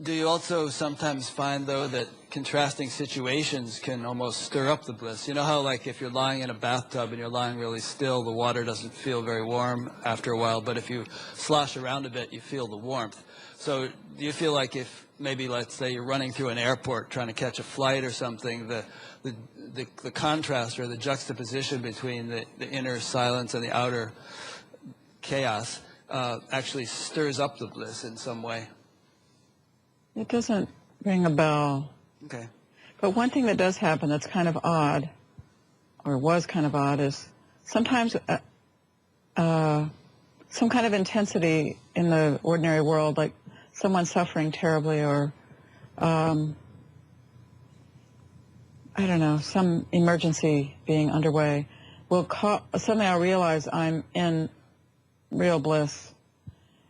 Speaker 1: Do you also sometimes find, though, that contrasting situations can almost stir up the bliss? You know how, like, if you're lying in a bathtub and you're lying really still, the water doesn't feel very warm after a while, but if you slosh around a bit, you feel the warmth. So do you feel like if maybe, let's say, you're running through an airport trying to catch a flight or something, the contrast or the juxtaposition between the inner silence and the outer chaos actually stirs up the bliss in some way?
Speaker 2: It doesn't ring a bell.
Speaker 1: Okay.
Speaker 2: But one thing that does happen that's kind of odd, or was kind of odd, is sometimes some kind of intensity in the ordinary world, like someone suffering terribly, or I don't know, some emergency being underway, suddenly I'll realize I'm in real bliss.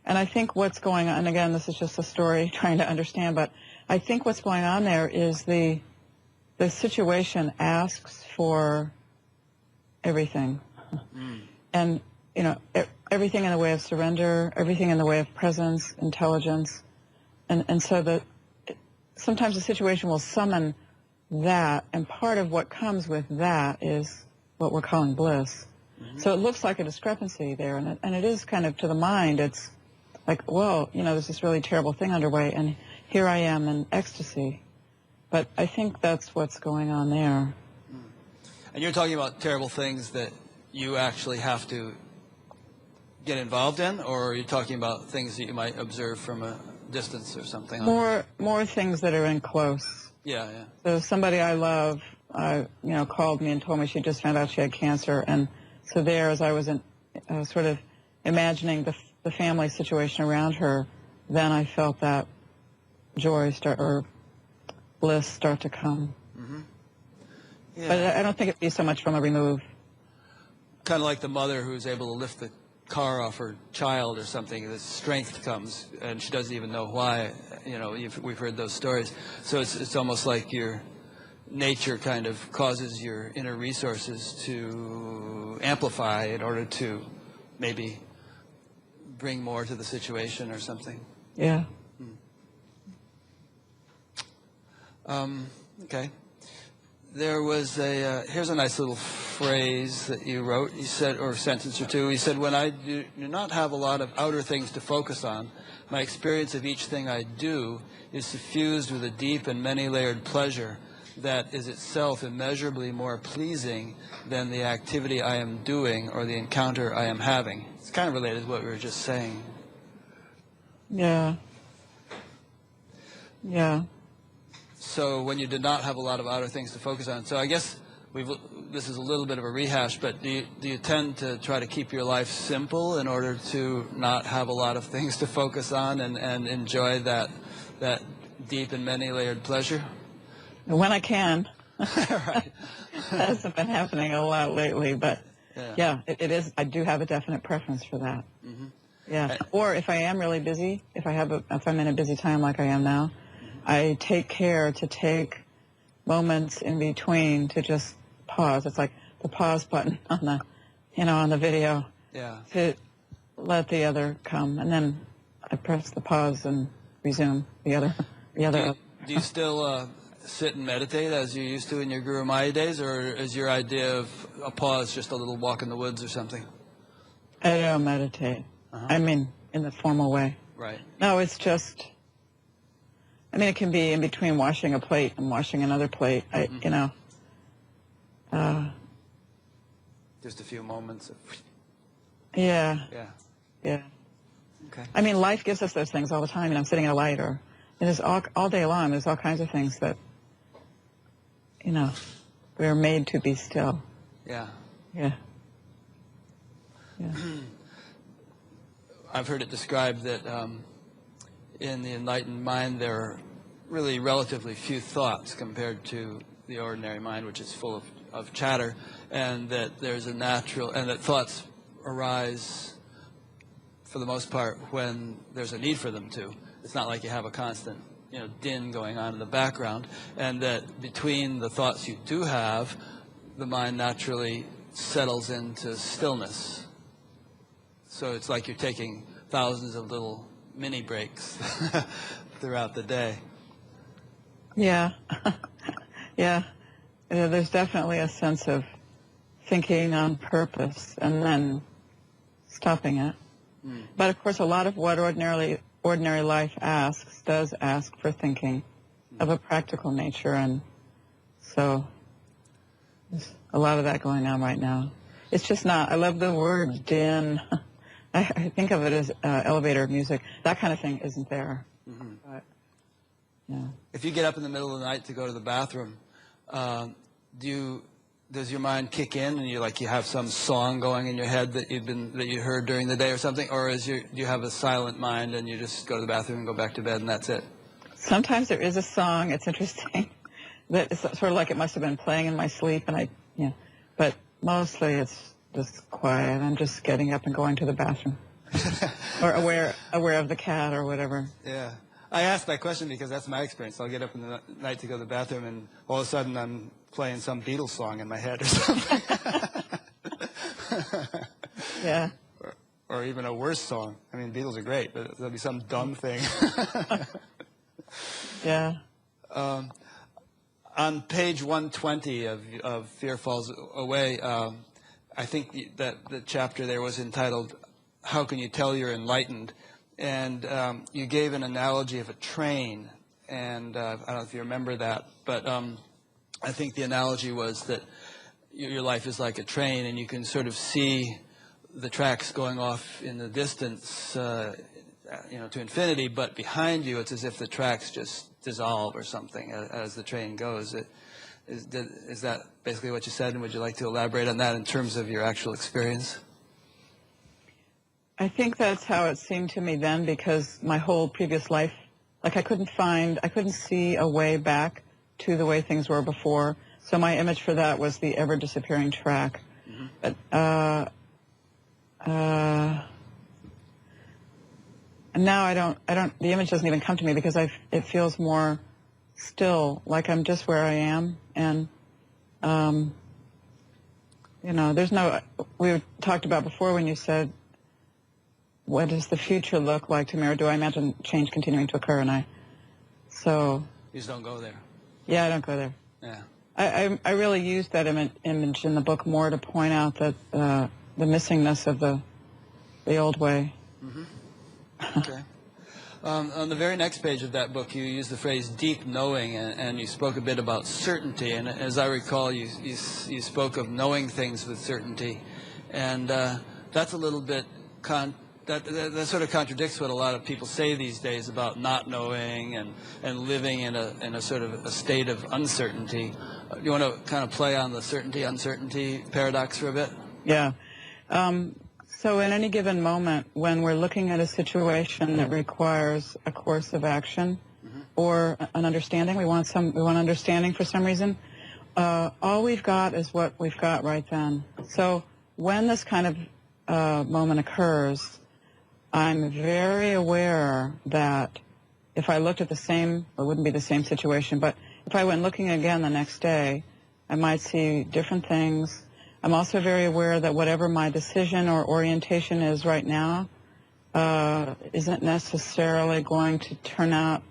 Speaker 2: And I think what's going on, and again, this is just a story trying to understand, but I think what's going on there is the situation asks for everything. And, everything in the way of surrender, everything in the way of presence, intelligence. And so sometimes the situation will summon that, and part of what comes with that is what we're calling bliss. So it looks like a discrepancy there, and it is kind of, to the mind, it's like, whoa, there's this really terrible thing underway, and here I am in ecstasy. But I think that's what's going on there.
Speaker 1: And you're talking about terrible things that you actually have to get involved in, or are you talking about things that you might observe from a distance or something?
Speaker 2: More things that are in close.
Speaker 1: Yeah.
Speaker 2: So somebody I love called me and told me she just found out she had cancer. And so there, as I was sort of imagining the family situation around her, then I felt that joy or bliss start to come.
Speaker 1: Mm-hmm. Yeah.
Speaker 2: But I don't think it'd be so much from a remove.
Speaker 1: Kind of like the mother who's able to lift the car off her child or something. The strength comes, and she doesn't even know why. We've heard those stories. So it's almost like your nature kind of causes your inner resources to amplify in order to maybe bring more to the situation or something.
Speaker 2: Yeah.
Speaker 1: Okay. There was here's a nice little phrase that you wrote. You said, or a sentence or two. You said, when I do not have a lot of outer things to focus on, my experience of each thing I do is suffused with a deep and many-layered pleasure that is itself immeasurably more pleasing than the activity I am doing or the encounter I am having. It's kind of related to what we were just saying.
Speaker 2: Yeah. Yeah.
Speaker 1: So when you did not have a lot of outer things to focus on, so I guess this is a little bit of a rehash, but do you tend to try to keep your life simple in order to not have a lot of things to focus on and enjoy that deep and many-layered pleasure?
Speaker 2: When I can.
Speaker 1: Right.
Speaker 2: That hasn't been happening a lot lately, but yeah, it is. I do have a definite preference for that. Mm-hmm. Yeah. Or if I am really busy, if I'm in a busy time like I am now, I take care to take moments in between to just pause. It's like the pause button on the video.
Speaker 1: Yeah.
Speaker 2: To let the other come, and then I press the pause and resume the other.
Speaker 1: Do you still sit and meditate as you used to in your Guru Maya days, or is your idea of a pause just a little walk in the woods or something?
Speaker 2: I don't meditate. Uh-huh. I mean, in the formal way.
Speaker 1: Right.
Speaker 2: No, it's just. I mean, it can be in between washing a plate and washing another plate.
Speaker 1: Just a few moments of.
Speaker 2: Yeah.
Speaker 1: Yeah.
Speaker 2: Yeah.
Speaker 1: Okay.
Speaker 2: I mean, life gives us those things all the time. And I'm sitting at a light, and there's all day long. There's all kinds of things that, we're made to be still.
Speaker 1: Yeah.
Speaker 2: Yeah. Yeah.
Speaker 1: I've heard it described that in the enlightened mind there are really relatively few thoughts compared to the ordinary mind, which is full of chatter, and that there's a natural, and that thoughts arise for the most part when there's a need for them to. It's not like you have a constant din going on in the background, and that between the thoughts you do have, the mind naturally settles into stillness. So it's like you're taking thousands of little mini breaks throughout the day.
Speaker 2: Yeah. Yeah. There's definitely a sense of thinking on purpose and then stopping it. Mm. But of course, a lot of what ordinary life does ask for thinking of a practical nature, and so there's a lot of that going on right now. It's just not. I love the word din. I think of it as elevator music. That kind of thing isn't there. Mm-hmm. But, yeah.
Speaker 1: If you get up in the middle of the night to go to the bathroom, does your mind kick in and you have some song going in your head that you heard during the day or something, or do you have a silent mind and you just go to the bathroom and go back to bed and that's it?
Speaker 2: Sometimes there is a song. It's interesting. That it's sort of like it must have been playing in my sleep, but mostly it's just quiet. I'm just getting up and going to the bathroom, or aware of the cat or whatever.
Speaker 1: Yeah, I asked that question because that's my experience. I'll get up in the night to go to the bathroom, and all of a sudden I'm playing some Beatles song in my head or something.
Speaker 2: Yeah.
Speaker 1: Or even a worse song. I mean, Beatles are great, but there'll be some dumb thing.
Speaker 2: Yeah.
Speaker 1: On page 120 of Fear Falls Away, I think that the chapter there was entitled, How Can You Tell You're Enlightened? And you gave an analogy of a train, and I don't know if you remember that, but I think the analogy was that your life is like a train, and you can sort of see the tracks going off in the distance, to infinity, but behind you it's as if the tracks just dissolve or something as the train goes. Is that basically what you said, and would you like to elaborate on that in terms of your actual experience?
Speaker 2: I think that's how it seemed to me then, because my whole previous life, like I couldn't see a way back to the way things were before. So my image for that was the ever disappearing track. Mm-hmm. But now I don't, the image doesn't even come to me, because it feels more still, like I'm just where I am. And, there's no, we talked about before when you said, what does the future look like to me, or do I imagine change continuing to occur? You
Speaker 1: just don't go there.
Speaker 2: Yeah, I don't go there.
Speaker 1: Yeah.
Speaker 2: I really used that image in the book more to point out that the missingness of the old way.
Speaker 1: Mm-hmm. Okay. On the very next page of that book, you use the phrase "deep knowing," and you spoke a bit about certainty. And as I recall, you spoke of knowing things with certainty, and that's a little bit that sort of contradicts what a lot of people say these days about not knowing and living in a sort of a state of uncertainty. You want to kind of play on the certainty-uncertainty paradox for a bit?
Speaker 2: Yeah. So in any given moment, when we're looking at a situation that requires a course of action or an understanding, we want understanding for some reason, all we've got is what we've got right then. So when this kind of moment occurs, I'm very aware that if I looked at it wouldn't be the same situation, but if I went looking again the next day, I might see different things. I'm also very aware that whatever my decision or orientation is right now isn't necessarily going to turn out.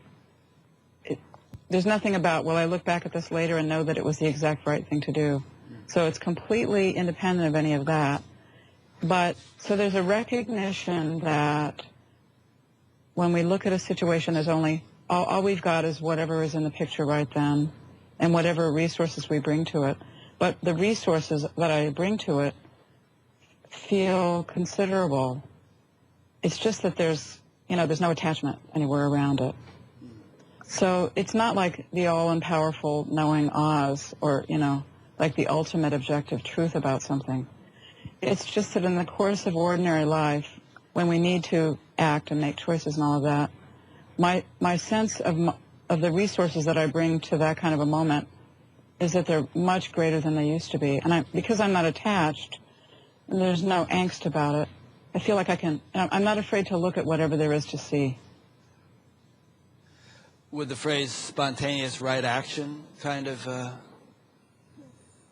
Speaker 2: There's nothing about, well, I look back at this later and know that it was the exact right thing to do. So it's completely independent of any of that. But so there's a recognition that when we look at a situation, there's only all we've got is whatever is in the picture right then, and whatever resources we bring to it. But the resources that I bring to it feel considerable. It's just that there's no attachment anywhere around it. So it's not like the all-powerful knowing Oz, or like the ultimate objective truth about something. It's just that in the course of ordinary life, when we need to act and make choices and all of that, my sense of the resources that I bring to that kind of a moment is that they're much greater than they used to be. And because I'm not attached, and there's no angst about it, I feel like I'm not afraid to look at whatever there is to see.
Speaker 1: Would the phrase spontaneous right action kind of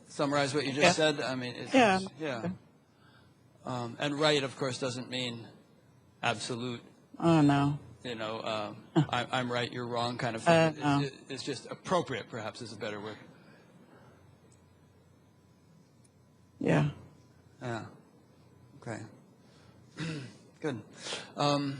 Speaker 1: summarize what you just said? I mean, yeah. And right, of course, doesn't mean absolute.
Speaker 2: Oh, no.
Speaker 1: I'm right, you're wrong kind of thing.
Speaker 2: No.
Speaker 1: It's just appropriate, perhaps, is a better word.
Speaker 2: Yeah.
Speaker 1: Yeah. Okay. Good. Do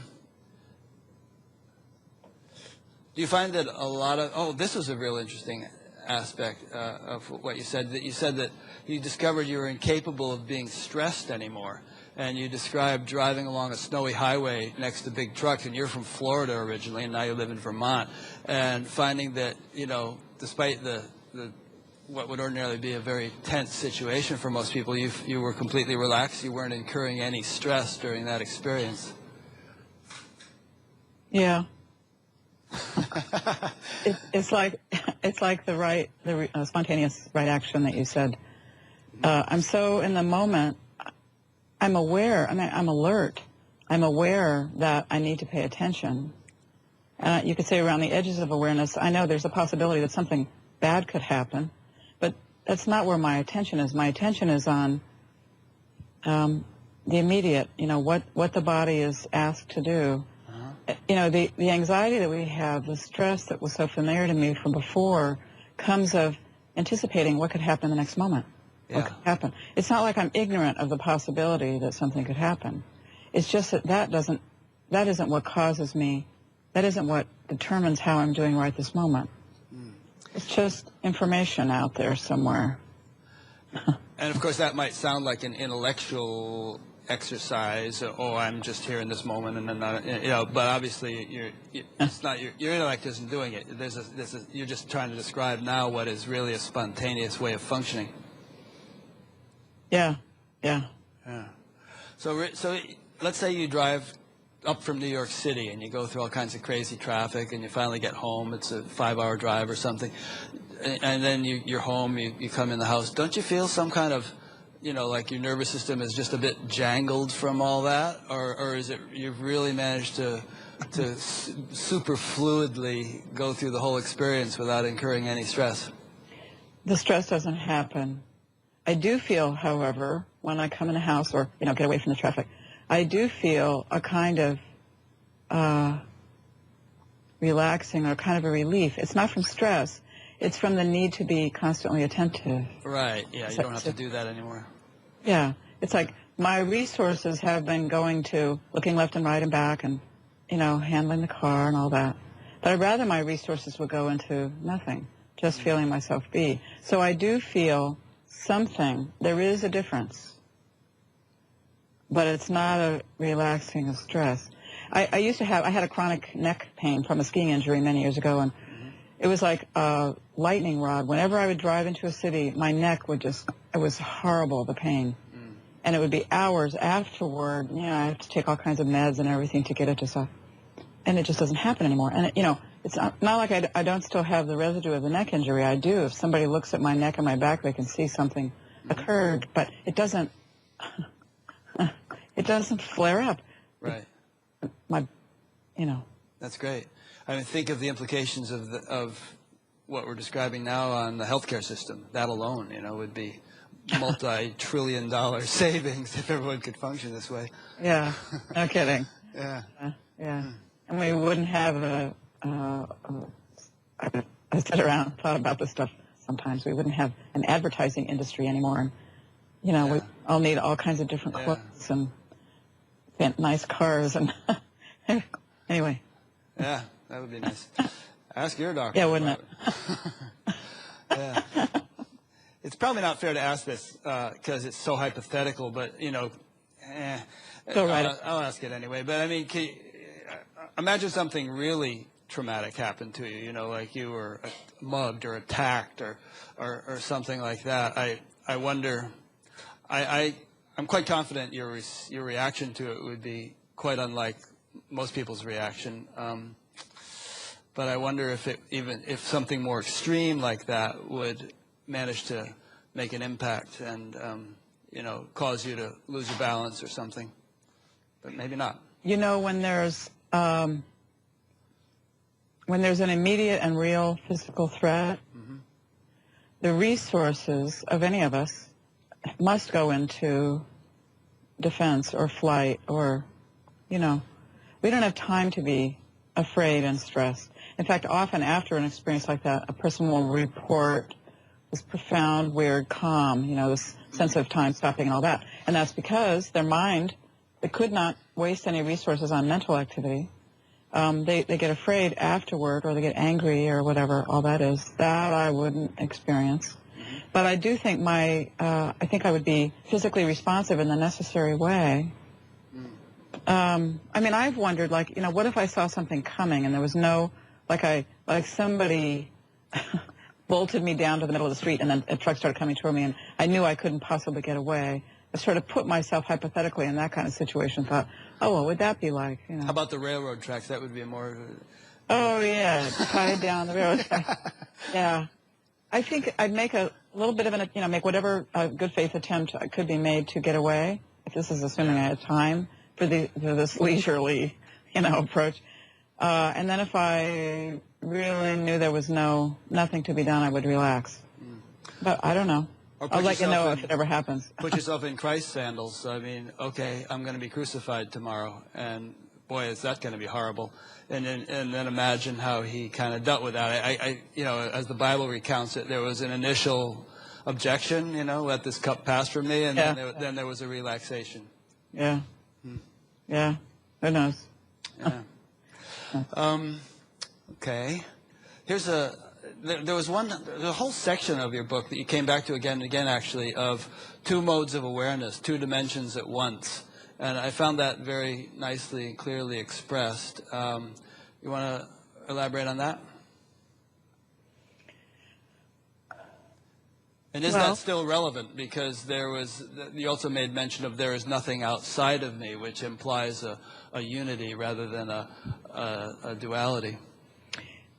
Speaker 1: you find that a lot of... this was a real interesting aspect of what you said. That you said that you discovered you were incapable of being stressed anymore. And you described driving along a snowy highway next to big trucks, and you're from Florida originally, and now you live in Vermont, and finding that, despite the what would ordinarily be a very tense situation for most people, you were completely relaxed. You weren't incurring any stress during that experience.
Speaker 2: Yeah. It's like the spontaneous right action that you said. I'm so in the moment. I'm aware. I'm alert. I'm aware that I need to pay attention. You could say around the edges of awareness, I know there's a possibility that something bad could happen, but that's not where my attention is. My attention is on the immediate. What the body is asked to do. The anxiety that we have, the stress that was so familiar to me from before, comes of anticipating what could happen the next moment.
Speaker 1: Yeah.
Speaker 2: What could happen? It's not like I'm ignorant of the possibility that something could happen. It's just that isn't what causes me. That isn't what determines how I'm doing right this moment. It's just information out there somewhere.
Speaker 1: And of course, that might sound like an intellectual exercise. Oh, I'm just here in this moment, and then not, you know. But obviously, it's not your intellect isn't doing it. You're just trying to describe now what is really a spontaneous way of functioning.
Speaker 2: Yeah, yeah.
Speaker 1: Yeah. So let's say you drive up from New York City and you go through all kinds of crazy traffic and you finally get home. It's a 5-hour drive or something. And then you're home, you come in the house. Don't you feel some kind of, you know, like your nervous system is just a bit jangled from all that? Or is it you've really managed to super fluidly go through the whole experience without incurring any stress?
Speaker 2: The stress doesn't happen. I do feel, however, when I come in the house or, you know, get away from the traffic, I do feel a kind of relaxing or kind of a relief. It's not from stress. It's from the need to be constantly attentive.
Speaker 1: Right, yeah, you don't have to do that anymore.
Speaker 2: Yeah, it's like my resources have been going to looking left and right and back and, you know, handling the car and all that. But I'd rather my resources would go into nothing, just feeling myself be. So I do feel something. There is a difference. But it's not a relaxing of stress. I had a chronic neck pain from a skiing injury many years ago, and it was like a lightning rod. Whenever I would drive into a city, my neck would just, it was horrible, the pain. And it would be hours afterward, you know, I have to take all kinds of meds and everything to get it to stop. And it just doesn't happen anymore. And, you know, it's not like I don't still have the residue of the neck injury. I do. If somebody looks at my neck and my back, they can see something occurred. But it doesn't flare up.
Speaker 1: Right.
Speaker 2: You know.
Speaker 1: That's great. I mean, think of the implications of what we're describing now on the healthcare system. That alone, you know, would be multi-trillion-dollar savings if everyone could function this way.
Speaker 2: Yeah, no kidding.
Speaker 1: Yeah.
Speaker 2: Yeah. And we wouldn't have I sit around and thought about this stuff sometimes. We wouldn't have an advertising industry anymore. And, you know, we all need all kinds of different clothes and nice cars. And anyway.
Speaker 1: Yeah, that would be nice. Ask your doctor.
Speaker 2: Yeah, wouldn't it?
Speaker 1: Yeah. It's probably not fair to ask this because it's so hypothetical, but, you know,
Speaker 2: Go right.
Speaker 1: I'll ask it anyway. But, I mean, imagine something really traumatic happened to you, you know, like you were mugged or attacked or something like that. I wonder, I'm quite confident your reaction to it would be quite unlike most people's reaction. But I wonder if something more extreme like that would manage to make an impact and, you know, cause you to lose your balance or something. But maybe not.
Speaker 2: You know, when there's an immediate and real physical threat, the resources of any of us must go into defense or flight or, you know, we don't have time to be afraid and stressed. In fact, often after an experience like that, a person will report this profound, weird calm, you know, this sense of time stopping and all that. And that's because their mind, it could not waste any resources on mental activity. They get afraid afterward, or they get angry or whatever all that is. That I wouldn't experience. But I do think I think I would be physically responsive in the necessary way. I mean, I've wondered, like, you know, what if I saw something coming and there was no, like somebody bolted me down to the middle of the street and then a truck started coming toward me and I knew I couldn't possibly get away. I sort of put myself hypothetically in that kind of situation, thought, oh, what would that be like? You know?
Speaker 1: How about the railroad tracks? That would be a more...
Speaker 2: Oh, yeah, tied down the railroad track. Yeah. I think I'd make a little bit of an, you know, make whatever good faith attempt could be made to get away, if this is assuming I had time for this leisurely, you know, approach. And then if I really knew there was nothing to be done, I would relax. But I don't know. I'll let you know if it ever happens.
Speaker 1: Put yourself in Christ's sandals. I mean, okay, I'm going to be crucified tomorrow, and boy, is that going to be horrible. And then imagine how he kind of dealt with that. I you know, as the Bible recounts it, there was an initial objection, you know, let this cup pass from me, and then there was a relaxation.
Speaker 2: Yeah. Yeah. Who knows?
Speaker 1: Yeah. Okay. There was a whole section of your book that you came back to again and again, actually, of two modes of awareness, two dimensions at once. And I found that very nicely and clearly expressed. You want to elaborate on that? And is that still relevant? Because you also made mention of there is nothing outside of me, which implies a unity rather than a duality.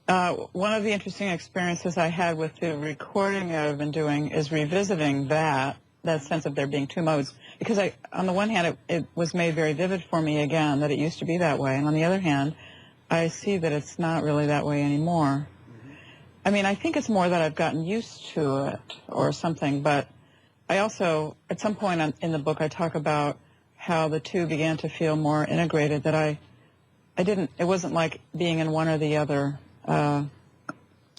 Speaker 2: One of the interesting experiences I had with the recording I've been doing is revisiting that sense of there being two modes. Because on the one hand, it was made very vivid for me again that it used to be that way. And on the other hand, I see that it's not really that way anymore. I mean, I think it's more that I've gotten used to it or something, but I also, at some point in the book, I talk about how the two began to feel more integrated, that it wasn't like being in one or the other.
Speaker 1: And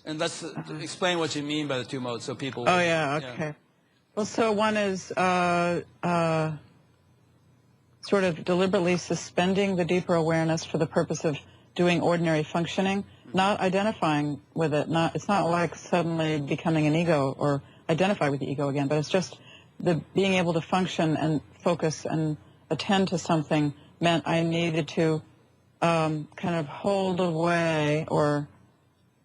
Speaker 1: let's explain what you mean by the two modes so people...
Speaker 2: Oh, yeah, okay. Yeah. Well, so one is sort of deliberately suspending the deeper awareness for the purpose of doing ordinary functioning, not identifying with it. It's not like suddenly becoming an ego or identify with the ego again, but it's just the being able to function and focus and attend to something meant I needed to kind of hold away or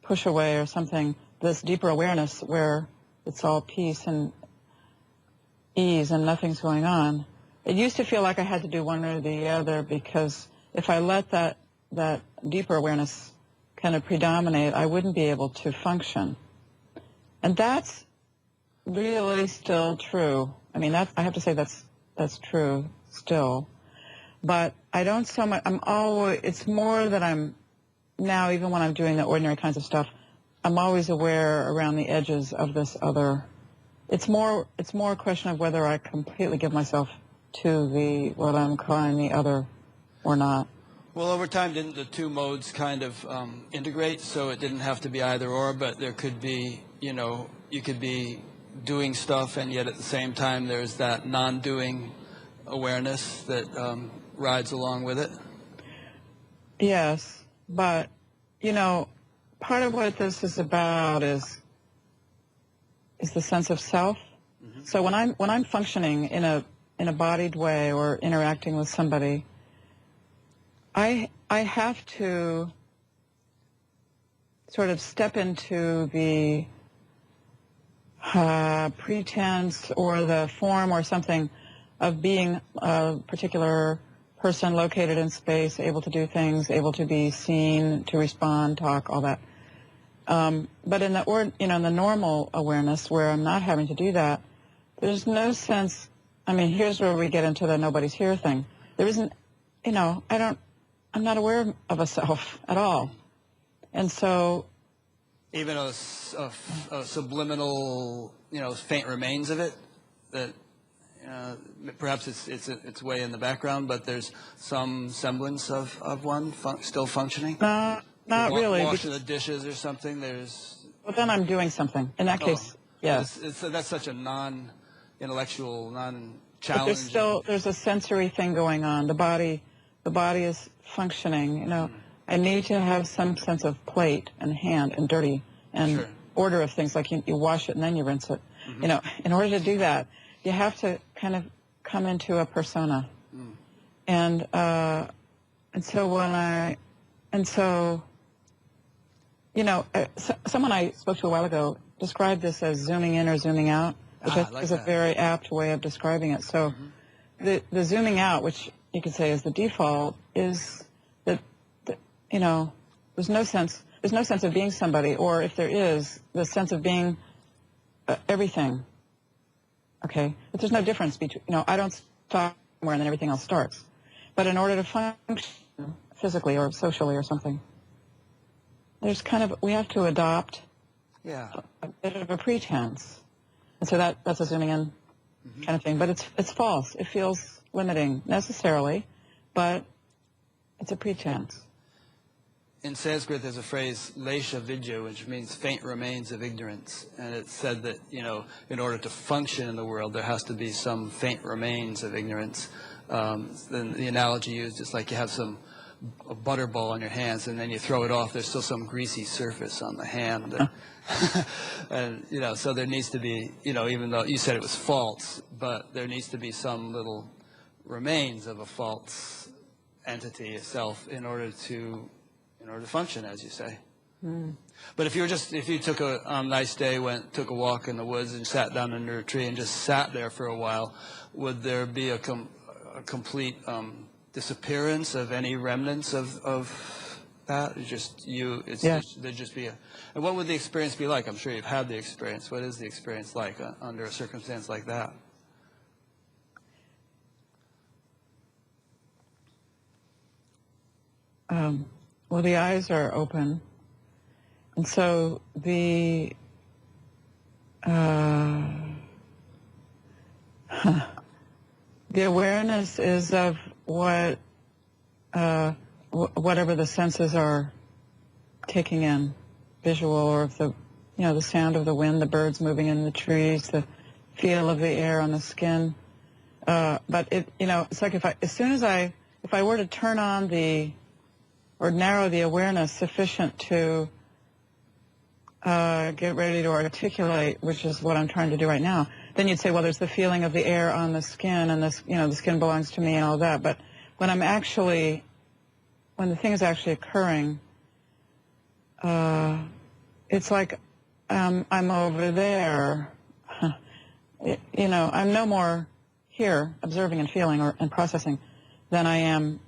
Speaker 2: push away or something, this deeper awareness where it's all peace and ease and nothing's going on. It used to feel like I had to do one or the other, because if I let that deeper awareness kind of predominate, I wouldn't be able to function. And that's really still true. I mean, I have to say that's true still. But I don't so much, it's more that I'm now, even when I'm doing the ordinary kinds of stuff, I'm always aware around the edges of this other. It's more a question of whether I completely give myself to what I'm calling the other or not.
Speaker 1: Well, over time, didn't the two modes kind of integrate, so it didn't have to be either or, but there could be, you could be doing stuff, and yet at the same time there's that non-doing awareness that rides along with it?
Speaker 2: Yes, but, part of what this is about is the sense of self. Mm-hmm. So when I'm functioning in a bodied way or interacting with somebody, I have to sort of step into the pretense or the form or something of being a particular person located in space, able to do things, able to be seen, to respond, talk, all that. But in the normal awareness where I'm not having to do that, there's no sense. I mean, here's where we get into the nobody's here thing. There isn't, I'm not aware of a self at all. And so...
Speaker 1: Even a subliminal, faint remains of it, that perhaps it's way in the background, but there's some semblance of one still functioning?
Speaker 2: Not really.
Speaker 1: Washing the dishes or something,
Speaker 2: Well, then I'm doing something. In that case, yes.
Speaker 1: That's such a non-intellectual, non-challenging...
Speaker 2: But there's a sensory thing going on. The body is functioning, I need to have some sense of plate and hand and dirty and
Speaker 1: sure.
Speaker 2: order of things, like you wash it and then you rinse it. Mm-hmm. In order to do that, you have to kind of come into a persona. And someone I spoke to a while ago described this as zooming in or zooming out, which I think is a very apt way of describing it. So the zooming out, which you could say is the default, is that there's no sense of being somebody, or if there is, the sense of being everything. Okay, but there's no difference between I don't stop somewhere and then everything else starts. But in order to function physically or socially or something, we have to adopt a bit of a pretense, and so that's a zooming in kind of thing. But it's false. It feels limiting necessarily, but it's a pretense.
Speaker 1: In Sanskrit, there's a phrase, lesha vidya, which means faint remains of ignorance. And it's said that, in order to function in the world, there has to be some faint remains of ignorance. Then the analogy used is like you have a butterball on your hands, and then you throw it off. There's still some greasy surface on the hand. And, so there needs to be, even though you said it was false, but there needs to be some little remains of a false entity, a self, in order to function, as you say. But if you took a nice day, took a walk in the woods and sat down under a tree and just sat there for a while, would there be a complete disappearance of any remnants of that? There'd just be and what would the experience be like? I'm sure you've had the experience. What is the experience like under a circumstance like that?
Speaker 2: Well, the eyes are open, and so the awareness is of whatever the senses are taking in, visual, or of the sound of the wind, the birds moving in the trees, the feel of the air on the skin. But it's like if I were to turn on or narrow the awareness sufficient to get ready to articulate, which is what I'm trying to do right now, then you'd say, well, there's the feeling of the air on the skin, and the skin belongs to me and all that. But when the thing is actually occurring, it's like I'm over there. I'm no more here observing and feeling and processing than I am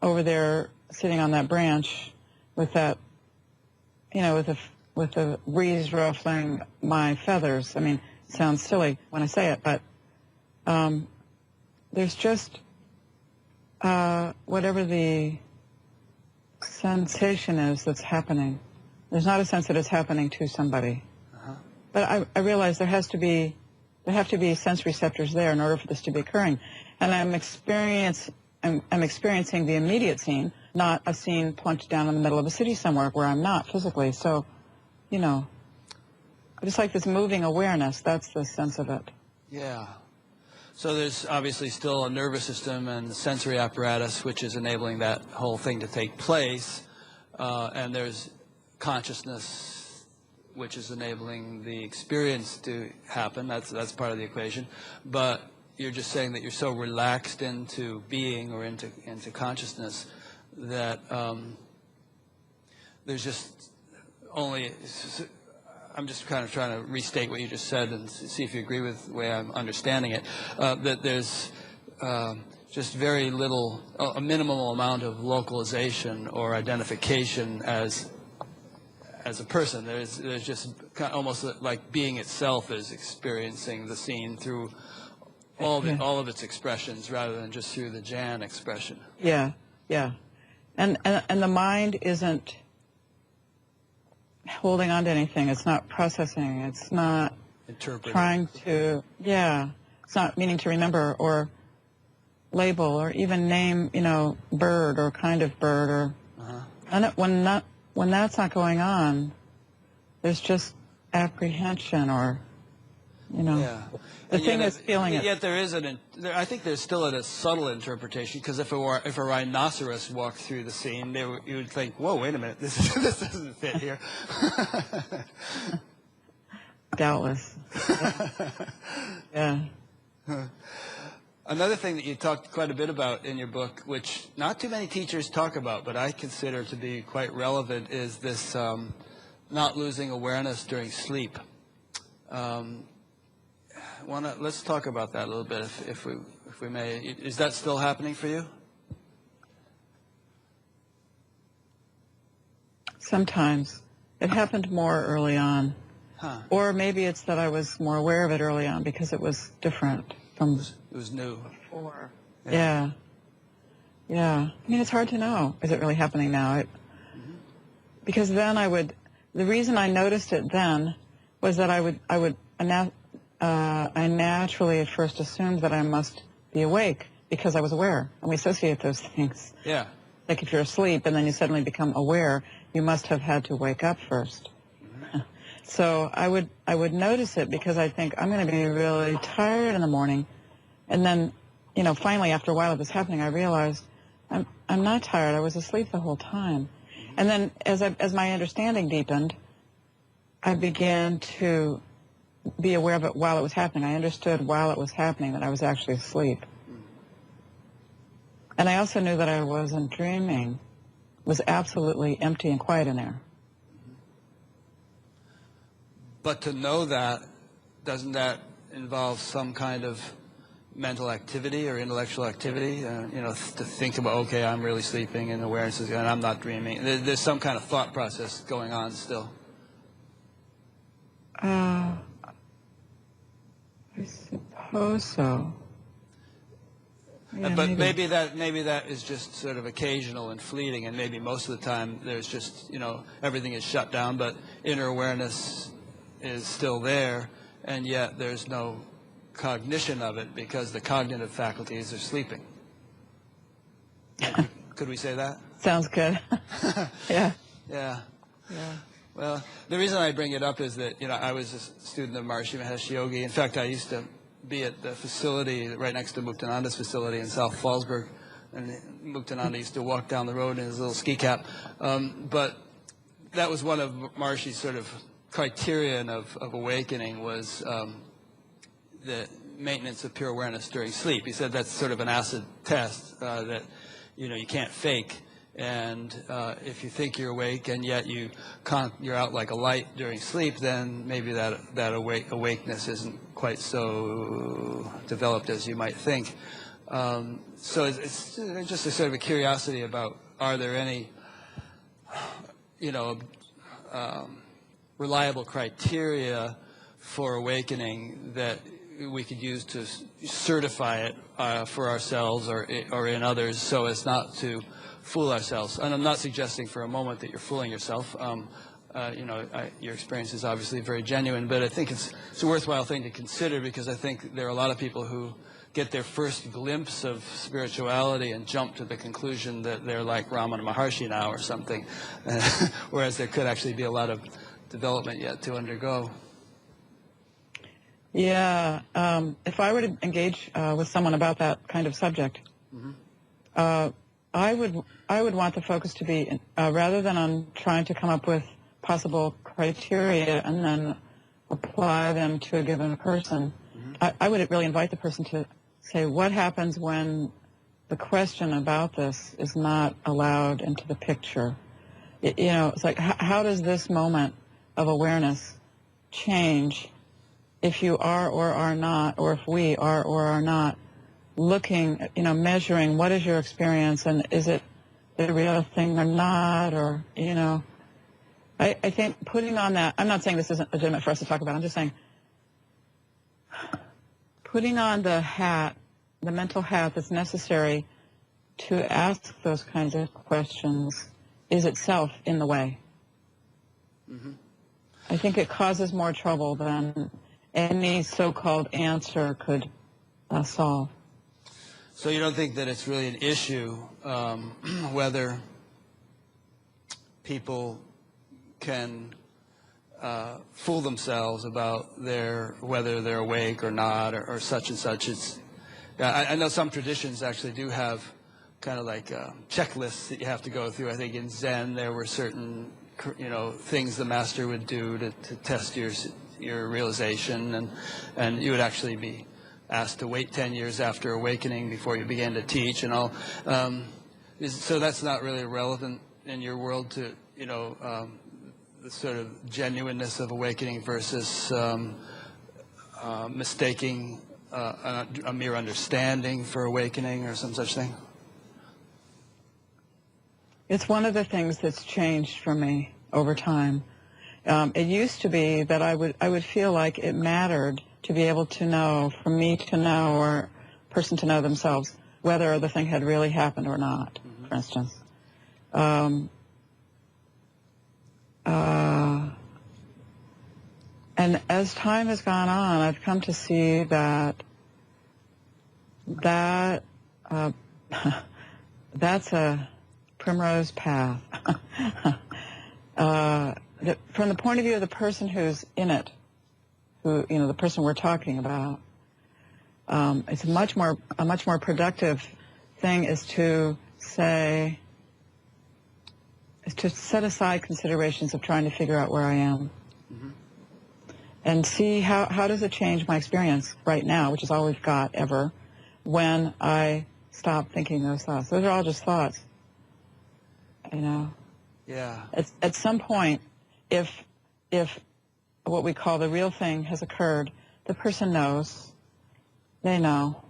Speaker 2: over there sitting on that branch with that, with the breeze ruffling my feathers. I mean, it sounds silly when I say it, but there's just whatever the sensation is that's happening. There's not a sense that it's happening to somebody. But I realize there have to be sense receptors there in order for this to be occurring. And I'm experiencing the immediate scene, not a scene plunked down in the middle of a city somewhere where I'm not physically. So, just like this moving awareness, that's the sense of it.
Speaker 1: Yeah. So there's obviously still a nervous system and the sensory apparatus which is enabling that whole thing to take place, and there's consciousness which is enabling the experience to happen. That's part of the equation. But you're just saying that you're so relaxed into being or into consciousness that there's just only. I'm just kind of trying to restate what you just said and see if you agree with the way I'm understanding it. That there's just very little, a minimal amount of localization or identification as a person. There's just kind of almost like being itself is experiencing the scene through all of its expressions rather than just through the Jan expression.
Speaker 2: Yeah. And the mind isn't holding on to anything. It's not processing. It's not
Speaker 1: interpreting.
Speaker 2: It's not meaning to remember or label or even name, bird or kind of bird or. And when that's not going on, there's just apprehension or, the thing is feeling it.
Speaker 1: Yet there is I think there's still a subtle interpretation, because if a rhinoceros walked through the scene, you would think, whoa, wait a minute, this doesn't fit here.
Speaker 2: Doubtless. Yeah.
Speaker 1: Another thing that you talked quite a bit about in your book, which not too many teachers talk about, but I consider to be quite relevant, is this not losing awareness during sleep. Let's talk about that a little bit, if we may. Is that still happening for you?
Speaker 2: Sometimes. It happened more early on. Or maybe it's that I was more aware of it early on because it was different from
Speaker 1: it was new
Speaker 2: before. Yeah. I mean, it's hard to know. Is it really happening now? Because then the reason I noticed it then was that I naturally at first assumed that I must be awake because I was aware, and we associate those things.
Speaker 1: Yeah.
Speaker 2: Like if you're asleep and then you suddenly become aware, you must have had to wake up first. So I would notice it because I think I'm going to be really tired in the morning, and then, finally after a while of this happening, I realized I'm not tired. I was asleep the whole time, and then as my understanding deepened, I began to be aware of it while it was happening. I understood while it was happening that I was actually asleep. And I also knew that I wasn't dreaming. It was absolutely empty and quiet in there.
Speaker 1: But to know that, doesn't that involve some kind of mental activity or intellectual activity? To think about, okay, I'm really sleeping and awareness is, and I'm not dreaming. There's some kind of thought process going on still.
Speaker 2: I suppose so. Yeah,
Speaker 1: But maybe that is just sort of occasional and fleeting, and maybe most of the time there's just, everything is shut down, but inner awareness is still there, and yet there's no cognition of it because the cognitive faculties are sleeping. Could we say that?
Speaker 2: Sounds good. Yeah.
Speaker 1: Yeah.
Speaker 2: Yeah.
Speaker 1: Well, the reason I bring it up is that, I was a student of Maharishi Mahesh Yogi. In fact, I used to be at the facility right next to Muktananda's facility in South Fallsburg. And Muktananda used to walk down the road in his little ski cap. But that was one of Maharishi's sort of criterion of awakening was the maintenance of pure awareness during sleep. He said that's sort of an acid test that, you can't fake. And if you think you're awake and yet you're out like a light during sleep, then maybe that awakeness isn't quite so developed as you might think. So it's just a sort of a curiosity about, are there any, reliable criteria for awakening that we could use to certify it for ourselves or in others, so as not to fool ourselves. And I'm not suggesting for a moment that you're fooling yourself. Your experience is obviously very genuine, but I think it's a worthwhile thing to consider, because I think there are a lot of people who get their first glimpse of spirituality and jump to the conclusion that they're like Ramana Maharshi now or something, whereas there could actually be a lot of development yet to undergo.
Speaker 2: Yeah. If I were to engage with someone about that kind of subject, I would want the focus to be rather than on trying to come up with possible criteria and then apply them to a given person. I would really invite the person to say, what happens when the question about this is not allowed into the picture? It's like, how does this moment of awareness change if you are or are not, or if we are or are not looking, measuring what is your experience and is it the real thing or not, or, I think putting on that, I'm not saying this isn't legitimate for us to talk about, I'm just saying putting on the hat, the mental hat that's necessary to ask those kinds of questions is itself in the way. I think it causes more trouble than any so-called answer could solve.
Speaker 1: So you don't think that it's really an issue whether people can fool themselves about whether they're awake or not, or such and such? I know some traditions actually do have kind of like checklists that you have to go through. I think in Zen there were certain things the master would do to test your realization, and you would actually be asked to wait 10 years after awakening before you began to teach and all. So that's not really relevant in your world to, the sort of genuineness of awakening versus mistaking a mere understanding for awakening or some such thing?
Speaker 2: It's one of the things that's changed for me over time. It used to be that I would feel like it mattered to be able to know, for me to know, or a person to know themselves, whether the thing had really happened or not, for instance. And as time has gone on, I've come to see that that's a primrose path. From the point of view of the person who's in it, the person we're talking about, it's a much more productive thing is to set aside considerations of trying to figure out where I am, and see how does it change my experience right now, which is all we've got ever, when I stop thinking those thoughts. Those are all just thoughts. You know,
Speaker 1: Yeah.
Speaker 2: at some point, if what we call the real thing has occurred, the person knows. They know.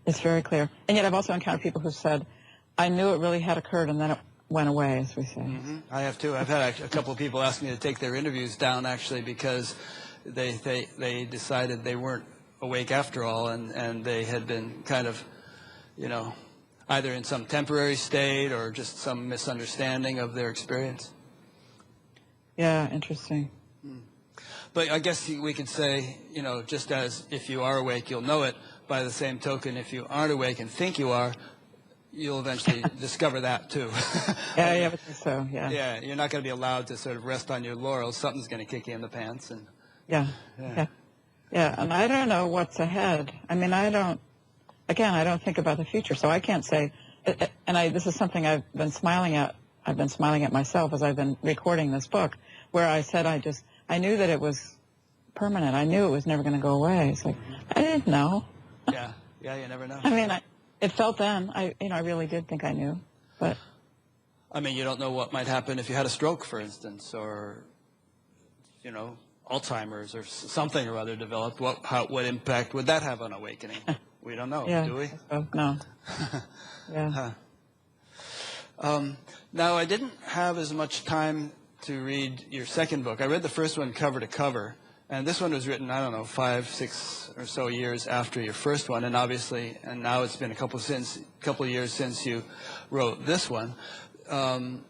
Speaker 2: It's very clear. And yet I've also encountered people who said, I knew it really had occurred, and then it went away, as we say.
Speaker 1: Mm-hmm. I have too. I've had a couple of people ask me to take their interviews down, actually, because they decided they weren't awake after all, and they had been kind of, you know, either in some temporary state or just some misunderstanding of their experience.
Speaker 2: Yeah, interesting.
Speaker 1: But I guess we could say, you know, just as if you are awake, you'll know it, by the same token, if you aren't awake and think you are, you'll eventually discover that too.
Speaker 2: Yeah, I think so, yeah.
Speaker 1: Yeah, you're not going to be allowed to sort of rest on your laurels. Something's going to kick you in the pants. And
Speaker 2: Yeah. And I don't know what's ahead. I mean, I don't think about the future, so I can't say, and this is something I've been smiling at. I've been smiling at myself as I've been recording this book, where I said I knew that it was permanent. I knew it was never going to go away. It's like, I didn't know.
Speaker 1: Yeah, you never know.
Speaker 2: I mean, it felt then. I really did think I knew, but.
Speaker 1: I mean, you don't know what might happen if you had a stroke, for instance, or, you know, Alzheimer's or something or other developed. What impact would that have on awakening? We don't know, do we?
Speaker 2: No. Yeah.
Speaker 1: Now, I didn't have as much time to read your second book. I read the first one cover to cover, and this one was written, I don't know, 5, 6 or so years after your first one, and obviously, and now it's been a couple of years since you wrote this one. What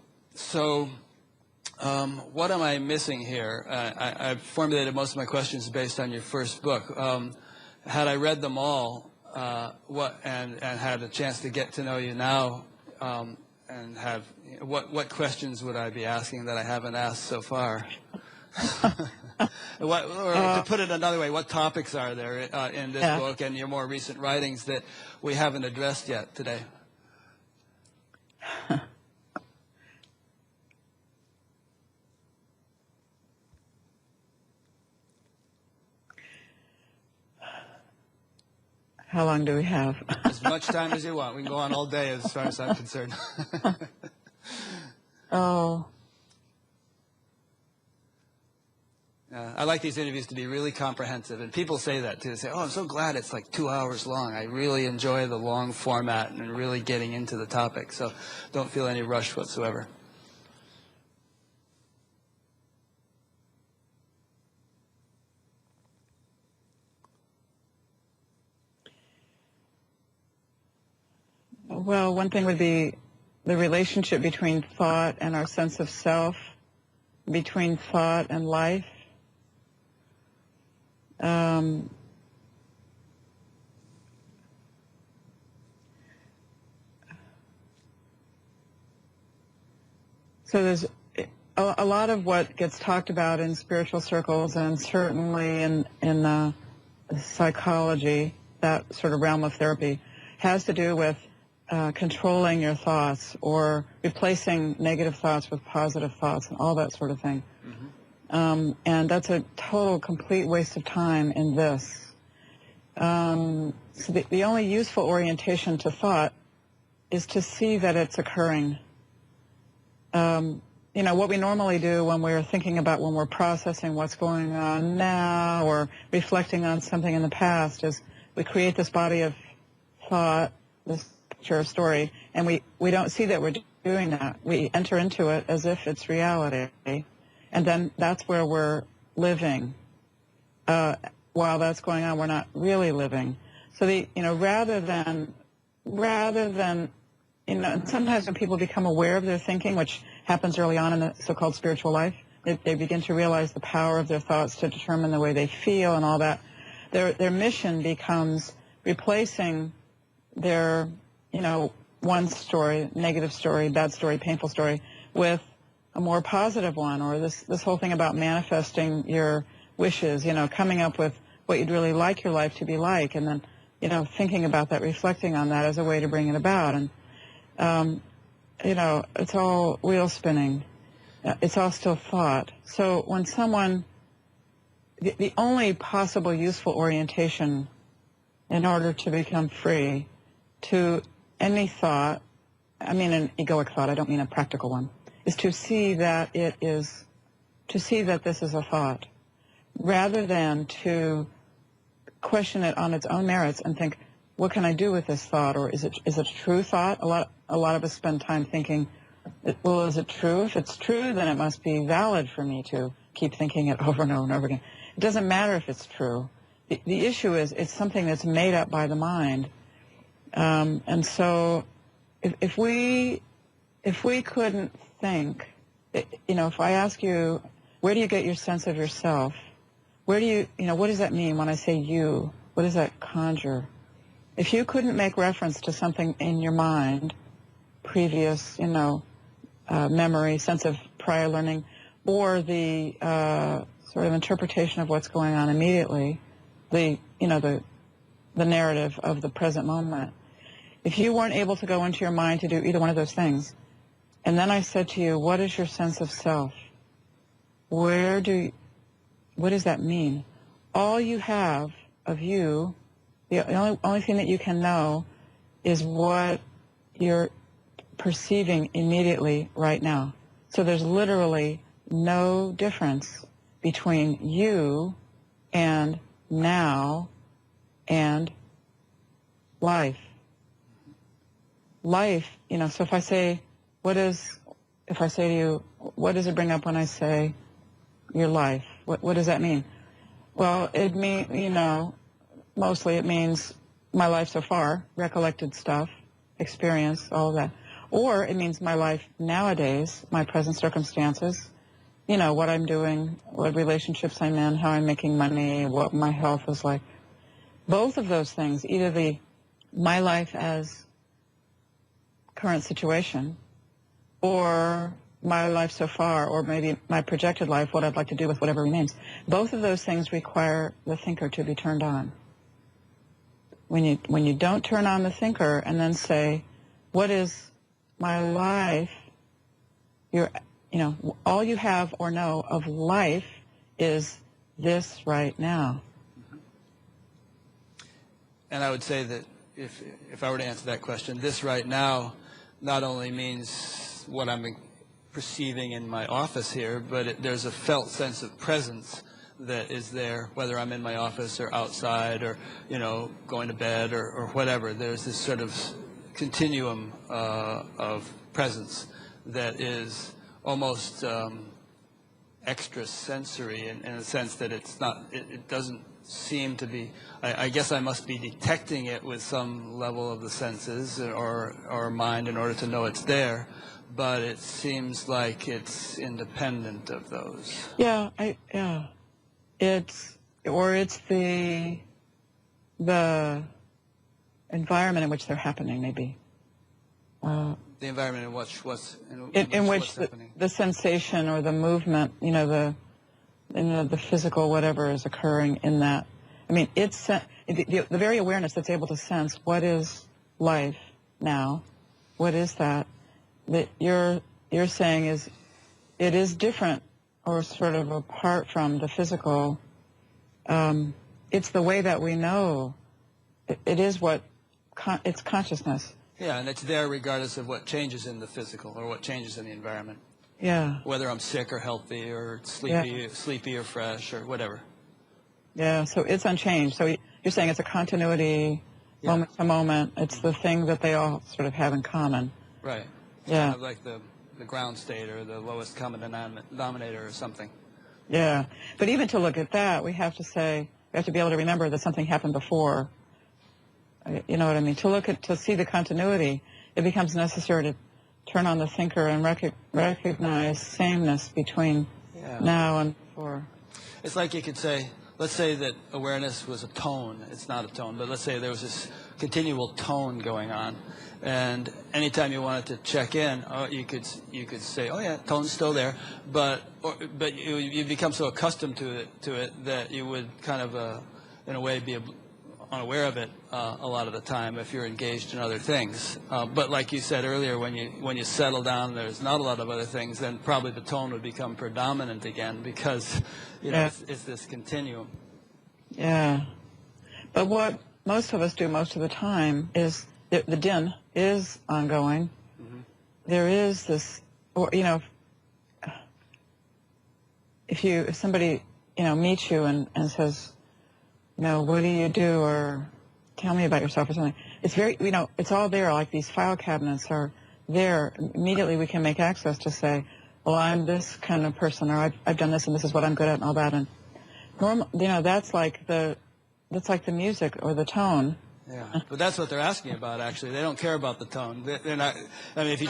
Speaker 1: am I missing here? I've formulated most of my questions based on your first book. Had I read them all, and had a chance to get to know you now, and have what questions would I be asking that I haven't asked so far? Or to put it another way, what topics are there in this book and your more recent writings that we haven't addressed yet today?
Speaker 2: How long do we have?
Speaker 1: As much time as you want. We can go on all day as far as I'm concerned.
Speaker 2: Oh.
Speaker 1: I like these interviews to be really comprehensive, and people say that too. They say, I'm so glad it's like 2 hours long. I really enjoy the long format and really getting into the topic, so don't feel any rush whatsoever.
Speaker 2: Well, one thing would be the relationship between thought and our sense of self, between thought and life. So there's a lot of what gets talked about in spiritual circles, and certainly in psychology, that sort of realm of therapy, has to do with controlling your thoughts or replacing negative thoughts with positive thoughts and all that sort of thing. Mm-hmm. And that's a total, complete waste of time in this. So the only useful orientation to thought is to see that it's occurring. What we normally do when we're thinking about, when we're processing what's going on now or reflecting on something in the past, is we create this body of thought, this picture or story, and we don't see that we're doing that. We enter into it as if it's reality, and then that's where we're living. While that's going on, we're not really living. So rather than sometimes when people become aware of their thinking, which happens early on in the so-called spiritual life, they begin to realize the power of their thoughts to determine the way they feel and all that. Their mission becomes replacing their, one story, negative story, bad story, painful story, with a more positive one, or this whole thing about manifesting your wishes, coming up with what you'd really like your life to be like, and then, thinking about that, reflecting on that as a way to bring it about. And, it's all wheel spinning. It's all still thought. So when someone, the only possible useful orientation in order to become free to any thought, I mean an egoic thought, I don't mean a practical one, is to see that this is a thought, rather than to question it on its own merits and think, what can I do with this thought, or is it a true thought? A lot of us spend time thinking, well, is it true? If it's true, then it must be valid for me to keep thinking it over and over and over again. It doesn't matter if it's true. The issue is it's something that's made up by the mind. And so if we couldn't think, if I ask you, where do you get your sense of yourself? Where do you, what does that mean when I say you? What does that conjure? If you couldn't make reference to something in your mind, previous, memory, sense of prior learning, or the sort of interpretation of what's going on immediately, the narrative of the present moment. If you weren't able to go into your mind to do either one of those things, and then I said to you, what is your sense of self? What does that mean? All you have of you, the only thing that you can know is what you're perceiving immediately right now. So there's literally no difference between you and now and life. Life, so if I say to you, what does it bring up when I say your life? What does that mean? Well, it mostly it means my life so far, recollected stuff, experience, all of that. Or it means my life nowadays, my present circumstances, what I'm doing, what relationships I'm in, how I'm making money, what my health is like. Both of those things, either my life as current situation, or my life so far, or maybe my projected life, what I'd like to do with whatever remains. Both of those things require the thinker to be turned on. When you don't turn on the thinker and then say, what is my life? All you have or know of life is this right now.
Speaker 1: And I would say that if I were to answer that question, this right now not only means what I'm perceiving in my office here, but there's a felt sense of presence that is there, whether I'm in my office or outside or, going to bed or whatever. There's this sort of continuum of presence that is almost extrasensory in the sense that it doesn't seem to be, I guess I must be detecting it with some level of the senses or mind in order to know it's there, but it seems like it's independent of those.
Speaker 2: Yeah, It's the environment in which they're happening, maybe.
Speaker 1: The environment in which
Speaker 2: in which the sensation or the movement, the physical whatever is occurring in that. I mean, it's the very awareness that's able to sense what is life now, what is that you're saying is it is different or sort of apart from the physical. It's the way that we know. It is it's consciousness.
Speaker 1: Yeah, and it's there regardless of what changes in the physical or what changes in the environment.
Speaker 2: Yeah.
Speaker 1: Whether I'm sick or healthy or sleepy or fresh or whatever.
Speaker 2: Yeah, so it's unchanged. So you're saying it's a continuity, moment to moment. It's the thing that they all sort of have in common.
Speaker 1: Right.
Speaker 2: Yeah.
Speaker 1: Kind of like the ground state or the lowest common denominator or something.
Speaker 2: Yeah. But even to look at that, we have to be able to remember that something happened before. You know what I mean? To see the continuity, it becomes necessary to turn on the thinker and recognize sameness between now and before.
Speaker 1: It's like you could say, let's say that awareness was a tone. It's not a tone, but let's say there was this continual tone going on. And anytime you wanted to check in, you could say, oh yeah, tone's still there, but you become so accustomed to it that you would kind of, in a way, be unaware of it a lot of the time if you're engaged in other things. But like you said earlier, when you settle down, there's not a lot of other things, then probably the tone would become predominant again because it's this continuum.
Speaker 2: Yeah. But what most of us do most of the time is the din is ongoing. There is this, or if somebody meets you and says, what do you do, or tell me about yourself or something, it's very, it's all there. Like these file cabinets are there. Immediately we can make access to say, well, I'm this kind of person, or I've done this and this is what I'm good at and all that. And normal, that's like the music or the tone.
Speaker 1: Yeah, but that's what they're asking about. Actually, they don't care about the tone. They're not. I mean, if you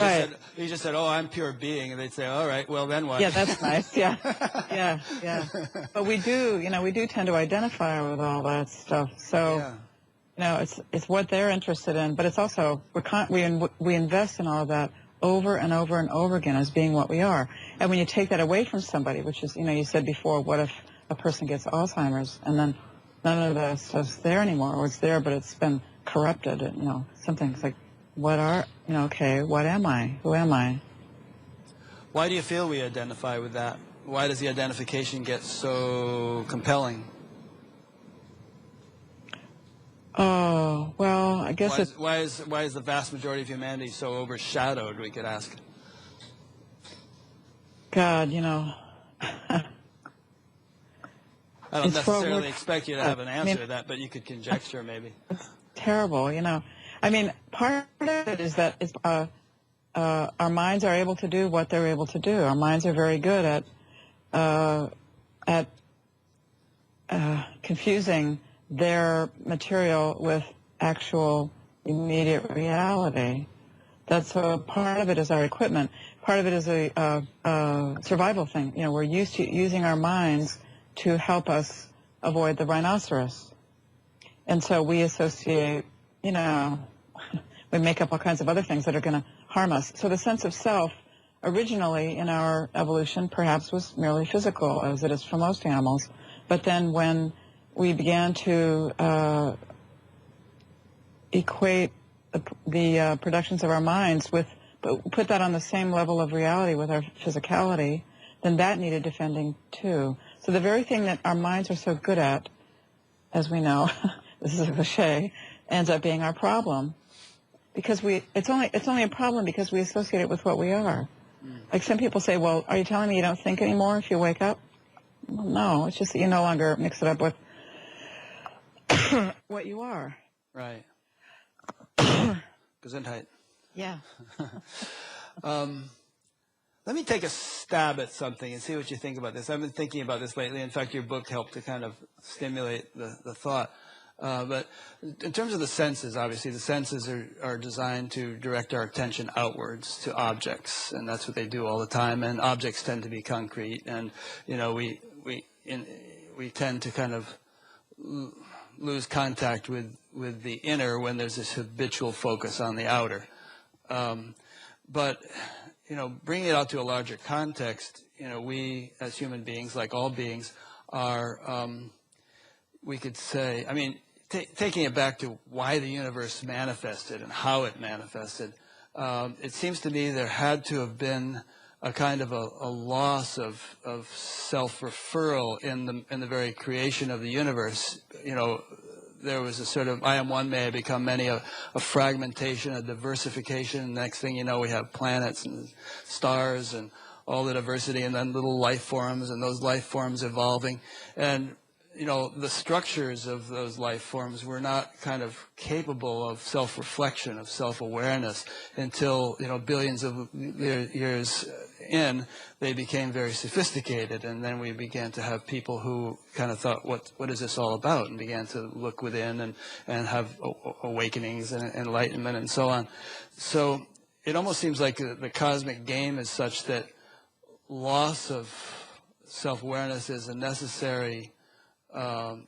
Speaker 1: just said, "Oh, I'm pure being," and they'd say, "All right, well then what?"
Speaker 2: Yeah, that's nice. Yeah, yeah. But we do tend to identify with all that stuff. So, it's what they're interested in. But it's also we invest in all of that over and over and over again as being what we are. And when you take that away from somebody, which is, you said before, what if a person gets Alzheimer's and then none of that stuff's there anymore, or it's there but it's been corrupted? Something's like, what am I? Who am I?
Speaker 1: Why do you feel we identify with that? Why does the identification get so compelling?
Speaker 2: Oh, well, I guess
Speaker 1: why is the vast majority of humanity so overshadowed, we could ask?
Speaker 2: God,
Speaker 1: I don't necessarily expect you to have an answer to that, but you could conjecture maybe.
Speaker 2: It's terrible, I mean, part of it is that our minds are able to do what they're able to do. Our minds are very good at confusing their material with actual immediate reality. That's part of it is our equipment. Part of it is a survival thing. We're used to using our minds to help us avoid the rhinoceros. And so we associate, we make up all kinds of other things that are going to harm us. So the sense of self originally in our evolution perhaps was merely physical, as it is for most animals. But then when we began to equate the productions of our minds put that on the same level of reality with our physicality, then that needed defending too. So the very thing that our minds are so good at, as we know, this is a cliche, ends up being our problem. Because it's only a problem because we associate it with what we are. Like some people say, well, are you telling me you don't think anymore if you wake up? Well, no, it's just that you no longer mix it up with what you are.
Speaker 1: Right. Gesundheit.
Speaker 2: Yeah.
Speaker 1: Let me take a stab at something and see what you think about this. I've been thinking about this lately. In fact, your book helped to kind of stimulate the thought. But in terms of the senses, obviously, the senses are designed to direct our attention outwards to objects, and that's what they do all the time. And objects tend to be concrete, and we tend to kind of lose contact with the inner when there's this habitual focus on the outer. But bringing it out to a larger context, we as human beings, like all beings, are, we could say, taking it back to why the universe manifested and how it manifested, it seems to me there had to have been a kind of a loss of self-referral in the very creation of the universe. There was a sort of I am one, may I become many, a fragmentation, a diversification. Next thing you know, we have planets and stars and all the diversity, and then little life forms, and those life forms evolving. And the structures of those life forms were not kind of capable of self-reflection, of self-awareness until, billions of years in, they became very sophisticated. And then we began to have people who kind of thought, what is this all about? And began to look within and have awakenings and enlightenment and so on. So it almost seems like the cosmic game is such that loss of self-awareness is a necessary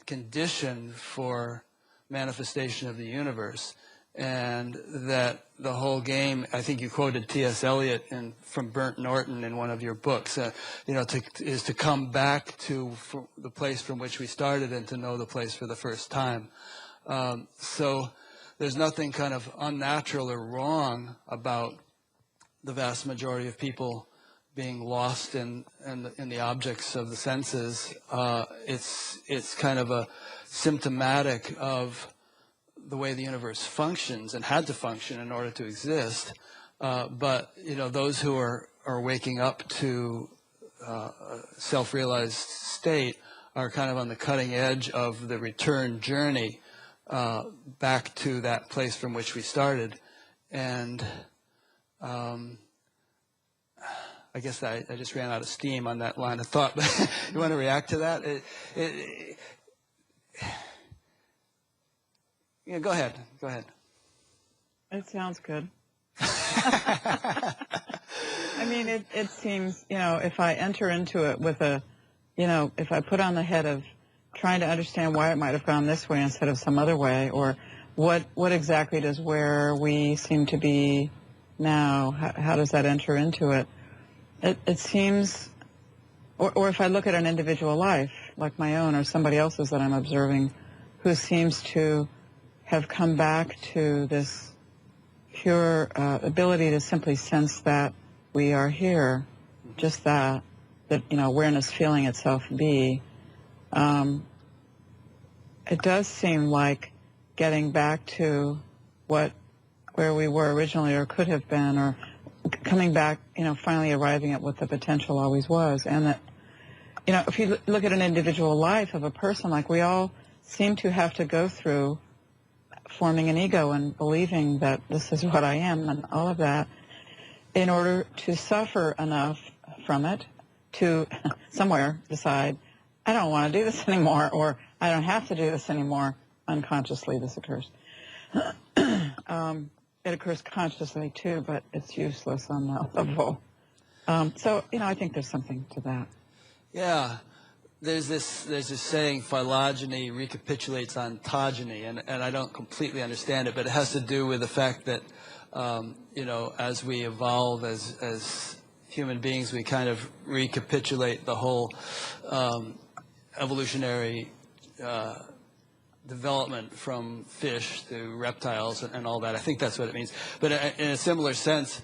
Speaker 1: condition for manifestation of the universe, and that the whole game, I think you quoted T.S. Eliot from Burnt Norton in one of your books, is to come back to the place from which we started and to know the place for the first time. So there's nothing kind of unnatural or wrong about the vast majority of people being lost in the objects of the senses. It's kind of a symptomatic of the way the universe functions and had to function in order to exist. But those who are waking up to a self-realized state are kind of on the cutting edge of the return journey back to that place from which we started. And I guess I just ran out of steam on that line of thought. But you want to react to that? Yeah, go ahead. Go ahead.
Speaker 2: It sounds good. I mean, it seems, if I enter into it with if I put on the head of trying to understand why it might have gone this way instead of some other way, or what exactly does where we seem to be now, how does that enter into it? It seems, or if I look at an individual life, like my own or somebody else's that I'm observing, who seems to have come back to this pure ability to simply sense that we are here, just that awareness feeling itself be. It does seem like getting back to where we were originally or could have been, or coming back, finally arriving at what the potential always was. And that, if you look at an individual life of a person, like we all seem to have to go through forming an ego and believing that this is what I am and all of that, in order to suffer enough from it to somewhere decide, I don't want to do this anymore, or I don't have to do this anymore. Unconsciously, this occurs. It occurs consciously, too, but it's useless on that level. So, I think there's something to that.
Speaker 1: Yeah. There's this saying, phylogeny recapitulates ontogeny, and I don't completely understand it, but it has to do with the fact that, as we evolve as human beings, we kind of recapitulate the whole evolutionary development from fish to reptiles and all that. I think that's what it means. But in a similar sense,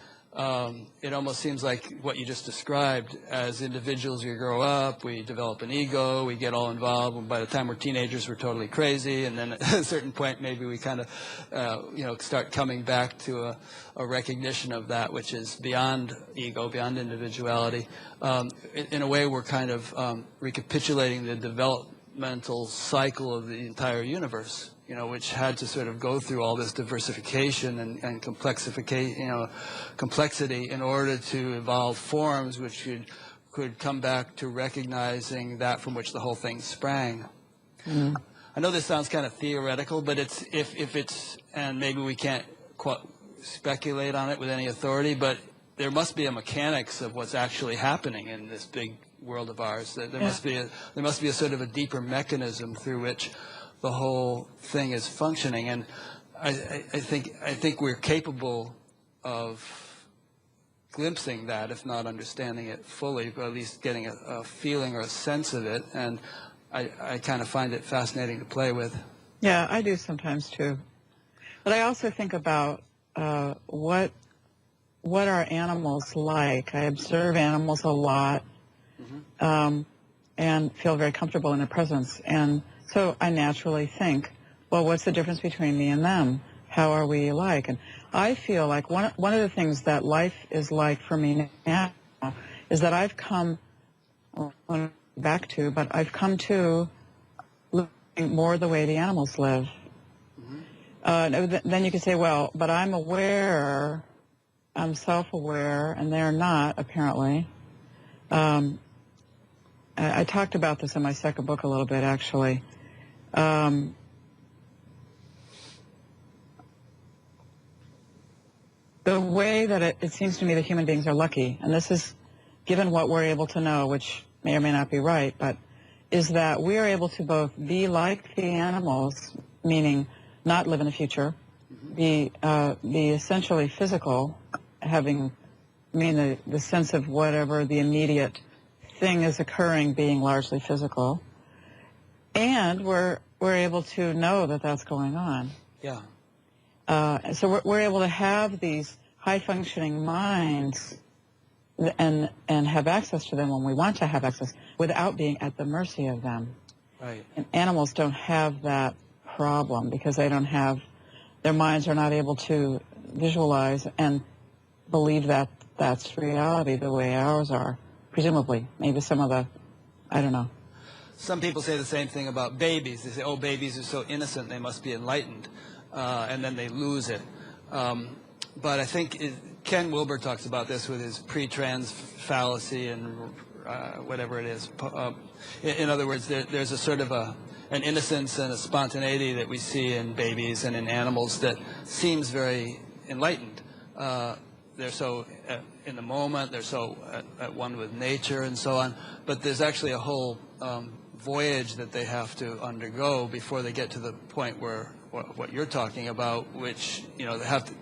Speaker 1: it almost seems like what you just described. As individuals, we grow up, we develop an ego, we get all involved, and by the time we're teenagers, we're totally crazy, and then at a certain point, maybe we kind of, start coming back to a recognition of that which is beyond ego, beyond individuality. In a way, we're kind of recapitulating the developmental cycle of the entire universe, which had to sort of go through all this diversification and complexity in order to evolve forms which could come back to recognizing that from which the whole thing sprang. Mm. I know this sounds kind of theoretical, but it's if it's, and maybe we can't speculate on it with any authority, but there must be a mechanics of what's actually happening in this big world of ours. There must be a sort of a deeper mechanism through which the whole thing is functioning, and I think we're capable of glimpsing that, if not understanding it fully, but at least getting a feeling or a sense of it. And I kind of find it fascinating to play with.
Speaker 2: Yeah, I do sometimes too. But I also think about what are animals like. I observe animals a lot, and feel very comfortable in their presence. And so I naturally think, well, what's the difference between me and them? How are we alike? And I feel like one of the things that life is like for me now is that I've come back to, but I've come to living more the way the animals live. Then you could say, well, but I'm aware, I'm self-aware, and they're not, apparently. I talked about this in my second book a little bit, actually. The way that it seems to me that human beings are lucky, and this is given what we're able to know, which may or may not be right, but is that we are able to both be like the animals, meaning not live in the future, be essentially physical, having, the sense of whatever the immediate thing is occurring being largely physical, and we're able to know that that's going on.
Speaker 1: Yeah.
Speaker 2: So we're able to have these high-functioning minds and have access to them when we want to have access without being at the mercy of them.
Speaker 1: Right.
Speaker 2: And animals don't have that problem because they don't have their minds are not able to visualize and believe that that's reality the way ours are, presumably. Maybe some of the, I don't know.
Speaker 1: Some people say the same thing about babies. They say, oh, babies are so innocent, they must be enlightened, and then they lose it. But I think Ken Wilber talks about this with his pre-trans fallacy and whatever it is. In other words, there's a sort of an innocence and a spontaneity that we see in babies and in animals that seems very enlightened. They're so in the moment, they're so at one with nature and so on. But there's actually a whole voyage that they have to undergo before they get to the point where what you're talking about, which you have to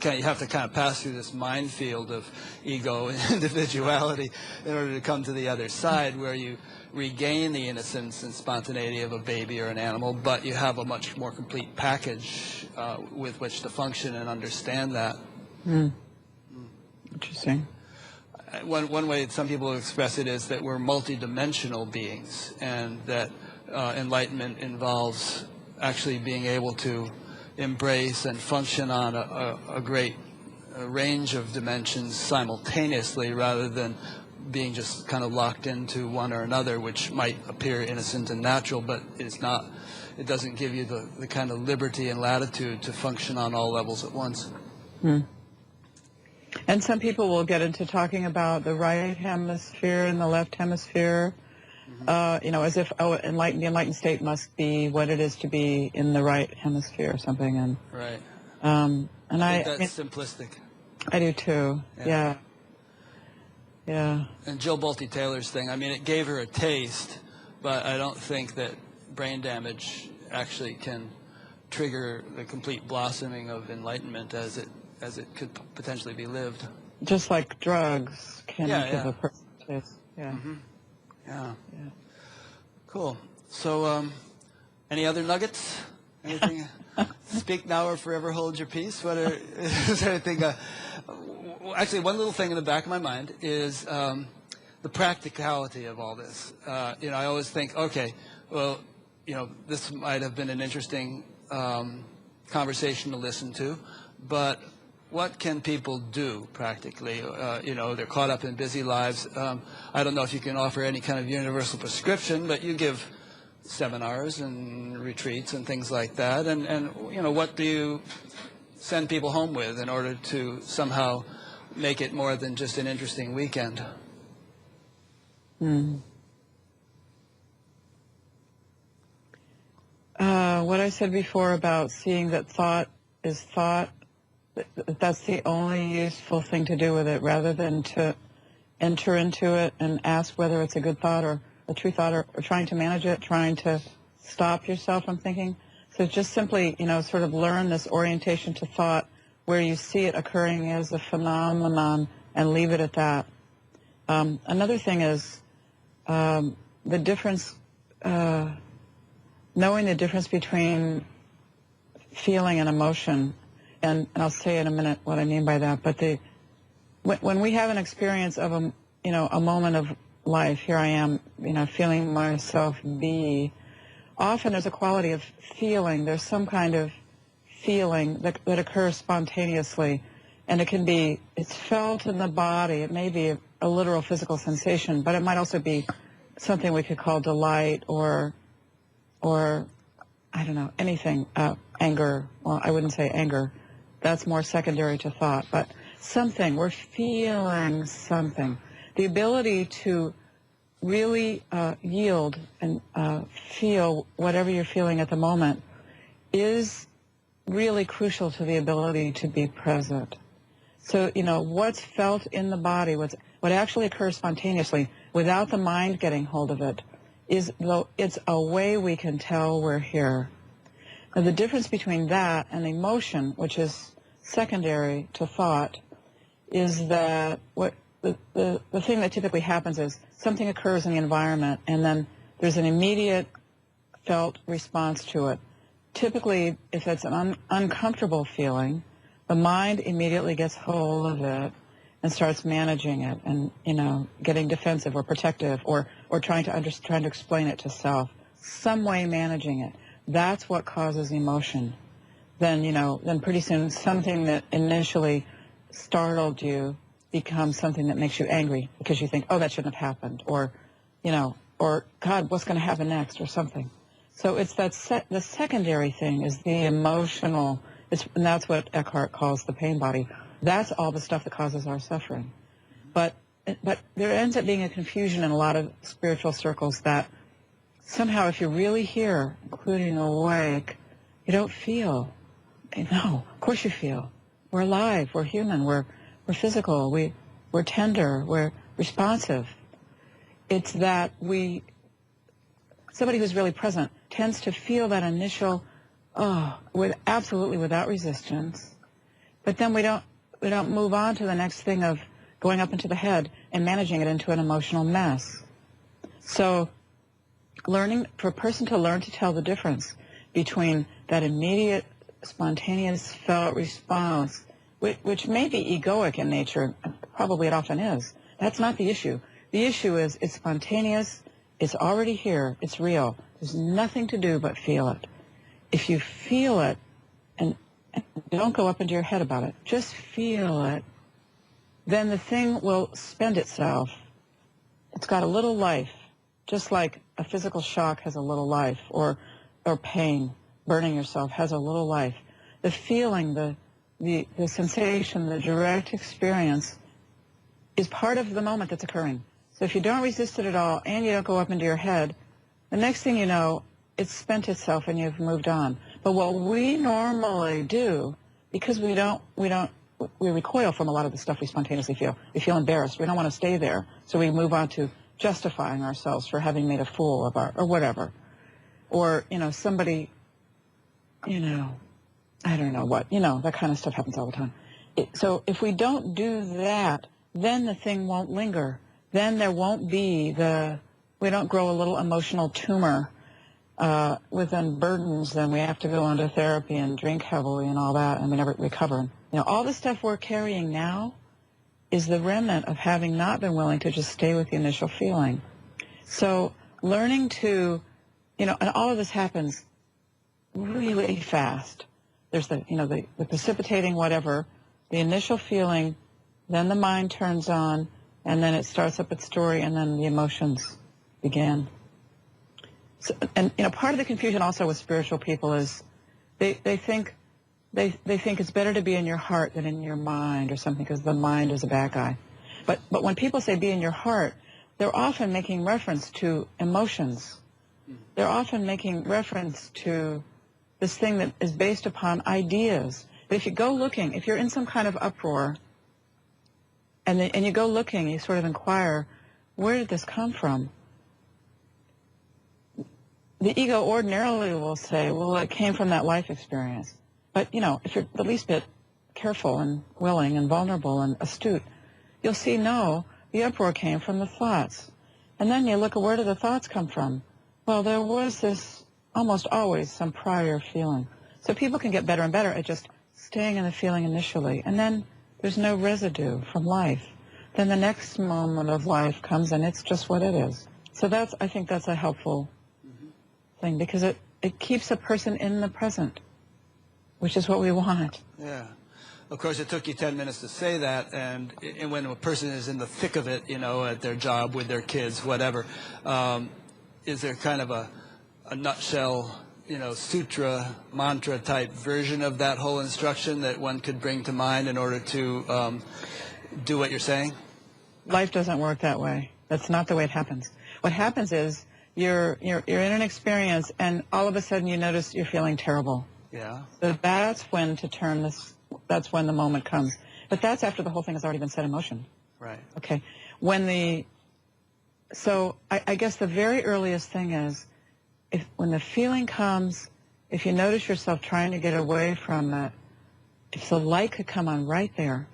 Speaker 1: kind of pass through this minefield of ego and individuality in order to come to the other side, where you regain the innocence and spontaneity of a baby or an animal, but you have a much more complete package with which to function and understand that.
Speaker 2: Interesting.
Speaker 1: One way some people express it is that we're multidimensional beings, and that enlightenment involves actually being able to embrace and function on a great range of dimensions simultaneously, rather than being just kind of locked into one or another, which might appear innocent and natural, but it's not. It doesn't give you the kind of liberty and latitude to function on all levels at once.
Speaker 2: And some people will get into talking about the right hemisphere and the left hemisphere, as if the enlightened state must be what it is to be in the right hemisphere or something. And
Speaker 1: right.
Speaker 2: And
Speaker 1: I think that's simplistic.
Speaker 2: I do too. Yeah.
Speaker 1: And Jill Bolte Taylor's thing, I mean, it gave her a taste, but I don't think that brain damage actually can trigger the complete blossoming of enlightenment as it could potentially be lived.
Speaker 2: Just like drugs can give a person a taste. Yeah.
Speaker 1: Yeah. Cool. So, any other nuggets? Anything? Speak now or forever hold your peace. Is there anything? Actually, one little thing in the back of my mind is the practicality of all this. I always think, okay, well, this might have been an interesting conversation to listen to, but what can people do practically? They're caught up in busy lives. I don't know if you can offer any kind of universal prescription, but you give seminars and retreats and things like that. And what do you send people home with in order to somehow make it more than just an interesting weekend?
Speaker 2: What I said before about seeing that thought is thought, that's the only useful thing to do with it, rather than to enter into it and ask whether it's a good thought or a true thought, or trying to manage it, trying to stop yourself from thinking. So just simply, sort of learn this orientation to thought where you see it occurring as a phenomenon and leave it at that. Another thing is the difference, knowing the difference between feeling and emotion. And I'll say in a minute what I mean by that. But when we have an experience of a moment of life, here I am, feeling myself be. Often there's a quality of feeling. There's some kind of feeling that occurs spontaneously, and it's felt in the body. It may be a literal physical sensation, but it might also be something we could call delight or I don't know, anything, anger. Well, I wouldn't say anger. That's more secondary to thought, but something, we're feeling something. The ability to really yield and feel whatever you're feeling at the moment is really crucial to the ability to be present. So, what's felt in the body, what actually occurs spontaneously without the mind getting hold of it, it's a way we can tell we're here. Now, the difference between that and emotion, which is secondary to thought, is that what the thing that typically happens is something occurs in the environment, and then there's an immediate felt response to it. Typically, if it's an uncomfortable feeling, the mind immediately gets hold of it and starts managing it, and getting defensive or protective, or trying to explain it to self, some way managing it. That's what causes emotion. then, then pretty soon something that initially startled you becomes something that makes you angry because you think, oh, that shouldn't have happened, or, or God, what's going to happen next, or something. So it's that the secondary thing is the emotional, and that's what Eckhart calls the pain body. That's all the stuff that causes our suffering. But there ends up being a confusion in a lot of spiritual circles that somehow if you're really here, including awake, you don't feel. No, of course you feel. We're alive. We're human. We're physical. We're tender. We're responsive. It's that somebody who's really present tends to feel that initial, absolutely without resistance. But then we don't move on to the next thing of going up into the head and managing it into an emotional mess. So for a person to learn to tell the difference between that immediate, spontaneous felt response, which may be egoic in nature, probably it often is. That's not the issue. The issue is it's spontaneous, it's already here, it's real. There's nothing to do but feel it. If you feel it, and don't go up into your head about it, just feel it, then the thing will spend itself. It's got a little life, just like a physical shock has a little life, or pain, burning yourself has a little life. The feeling, the sensation, the direct experience is part of the moment that's occurring. So if you don't resist it at all and you don't go up into your head, the next thing you know, it's spent itself and you've moved on. But what we normally do, because we recoil from a lot of the stuff we spontaneously feel. We feel embarrassed. We don't want to stay there. So we move on to justifying ourselves for having made a fool of or whatever. Or, somebody, I don't know what, that kind of stuff happens all the time. So if we don't do that, then the thing won't linger. Then there won't be we don't grow a little emotional tumor within burdens, then we have to go into therapy and drink heavily and all that, and we never recover. All the stuff we're carrying now is the remnant of having not been willing to just stay with the initial feeling. So learning to, and all of this happens really fast. There's the precipitating whatever, the initial feeling, then the mind turns on, and then it starts up its story, and then the emotions begin. So, and part of the confusion also with spiritual people is they think it's better to be in your heart than in your mind or something because the mind is a bad guy. But when people say be in your heart, they're often making reference to emotions. They're often making reference to this thing that is based upon ideas. But if you go looking, if you're in some kind of uproar, and you go looking, you sort of inquire, where did this come from? The ego ordinarily will say, well, it came from that life experience. But, if you're the least bit careful and willing and vulnerable and astute, you'll see, no, the uproar came from the thoughts. And then you look at where did the thoughts come from? Well, there was this almost always some prior feeling. So people can get better and better at just staying in the feeling initially. And then there's no residue from life. Then the next moment of life comes and it's just what it is. So I think that's a helpful thing because it keeps a person in the present, which is what we want.
Speaker 1: Yeah. Of course, it took you 10 minutes to say that, and when a person is in the thick of it, at their job, with their kids, whatever, is there kind of a nutshell, sutra, mantra type version of that whole instruction that one could bring to mind in order to do what you're saying?
Speaker 2: Life doesn't work that way. That's not the way it happens. What happens is you're in an experience, and all of a sudden you notice you're feeling terrible.
Speaker 1: Yeah.
Speaker 2: So that's when to turn this. That's when the moment comes. But that's after the whole thing has already been set in motion.
Speaker 1: Right.
Speaker 2: Okay. So I guess the very earliest thing is, when the feeling comes, if you notice yourself trying to get away from it, if the light could come on right there,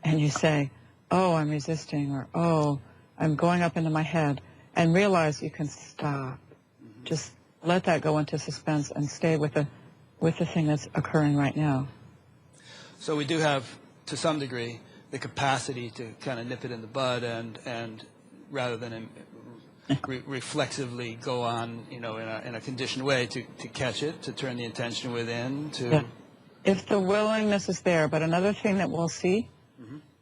Speaker 2: and you say, oh, I'm resisting, or oh, I'm going up into my head, and realize you can stop. Mm-hmm. Just let that go into suspense and stay with the thing that's occurring right now.
Speaker 1: So we do have, to some degree, the capacity to kind of nip it in the bud and rather than reflexively go on, in a conditioned way to catch it, to turn the attention within, to...
Speaker 2: Yeah. If the willingness is there. But another thing that we'll see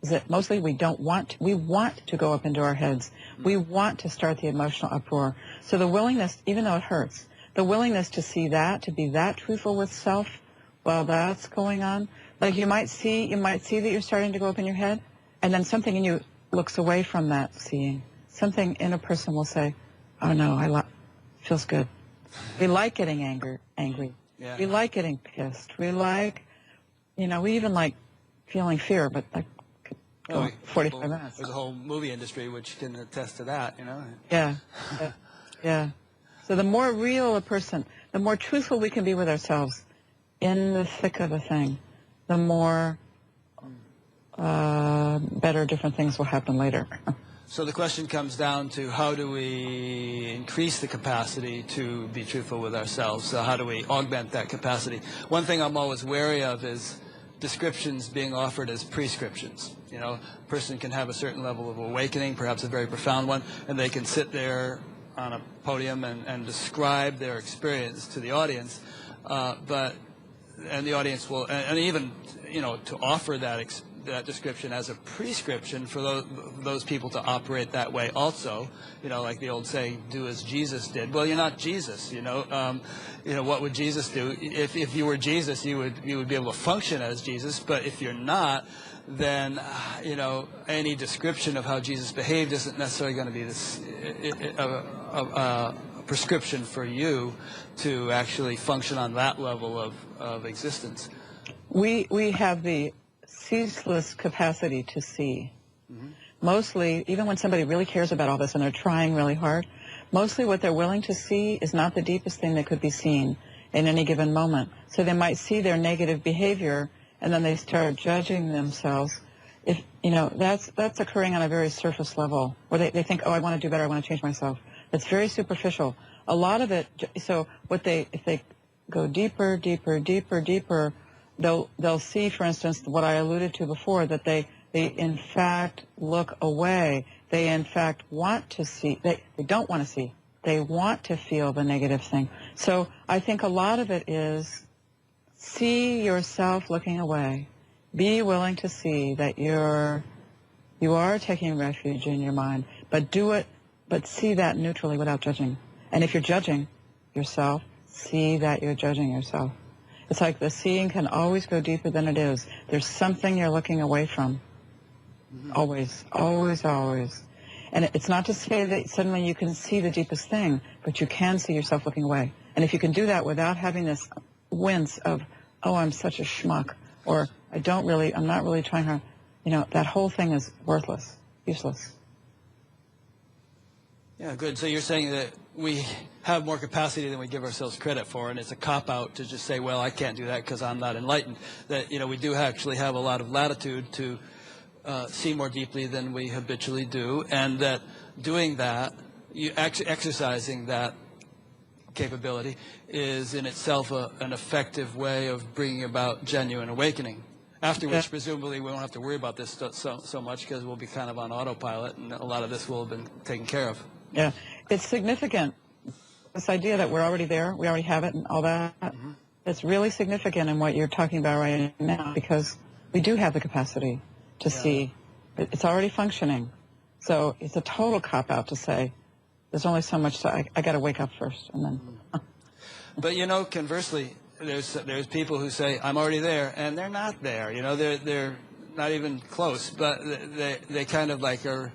Speaker 2: is that mostly we want to go up into our heads. We want to start the emotional uproar. So the willingness, even though it hurts, the willingness to see that, to be that truthful with self while that's going on. Like you might see that you're starting to go up in your head, and then something in you looks away from that seeing. Something in a person will say, oh no, feels good. We like getting angry.
Speaker 1: Yeah.
Speaker 2: We like getting pissed. We like, we even like feeling fear, but like 45 minutes.
Speaker 1: There's a whole movie industry which can attest to that,
Speaker 2: Yeah. Yeah. So the more real a person, the more truthful we can be with ourselves in the thick of a thing, the more better different things will happen later.
Speaker 1: So the question comes down to how do we increase the capacity to be truthful with ourselves? So how do we augment that capacity? One thing I'm always wary of is descriptions being offered as prescriptions. A person can have a certain level of awakening, perhaps a very profound one, and they can sit there on a podium and describe their experience to the audience, and the audience will, and even, to offer that description as a prescription for those people to operate that way also, like the old saying, do as Jesus did. Well, you're not Jesus, what would Jesus do? If you were Jesus, you would be able to function as Jesus, but if you're not, then, any description of how Jesus behaved isn't necessarily going to be a prescription for you to actually function on that level of existence.
Speaker 2: We have the ceaseless capacity to see. Mostly, even when somebody really cares about all this and they're trying really hard, mostly what they're willing to see is not the deepest thing that could be seen in any given moment. So they might see their negative behavior and then they start judging themselves. If that's occurring on a very surface level, where they think, oh, I want to do better, I want to change myself. It's very superficial. A lot of it. So if they go deeper, they'll see, for instance, what I alluded to before, that they in fact look away. They in fact want to see. They don't want to see. They want to feel the negative thing. So I think a lot of it is see yourself looking away. Be willing to see that you are taking refuge in your mind, but do it, but see that neutrally without judging. And if you're judging yourself, see that you're judging yourself. It's like the seeing can always go deeper than it is. There's something you're looking away from. Always, always, always. And it's not to say that suddenly you can see the deepest thing, but you can see yourself looking away. And if you can do that without having this wince of, oh, I'm such a schmuck, or I'm not really trying hard, that whole thing is worthless, useless.
Speaker 1: Yeah, good. So you're saying that we have more capacity than we give ourselves credit for, and it's a cop-out to just say, well, I can't do that because I'm not enlightened. That, we do actually have a lot of latitude to see more deeply than we habitually do, and that doing that, exercising that capability is in itself an effective way of bringing about genuine awakening. After which, presumably, we won't have to worry about this so much because we'll be kind of on autopilot, and a lot of this will have been taken care of.
Speaker 2: Yeah, it's significant. This idea that we're already there, we already have it, and all that. It's really significant in what you're talking about right now, because we do have the capacity to see. It's already functioning. So it's a total cop-out to say, there's only so much, I got to wake up first, and then.
Speaker 1: But conversely, there's people who say I'm already there, and they're not there. They're not even close, but they kind of like are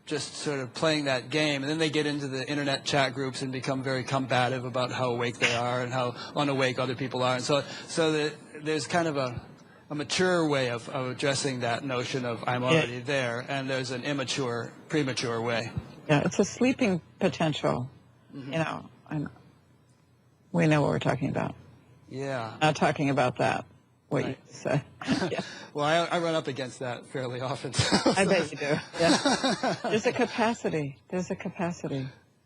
Speaker 1: just sort of playing that game, and then they get into the internet chat groups and become very combative about how awake they are and how unawake other people are, and so there's kind of a mature way of addressing that notion of I'm already there, and there's an immature, premature way.
Speaker 2: Yeah, it's a sleeping potential, and we know what we're talking about.
Speaker 1: Yeah.
Speaker 2: Not talking about that, what you said. Yeah.
Speaker 1: Well, I run up against that fairly often.
Speaker 2: I bet you do. Yeah. There's a capacity.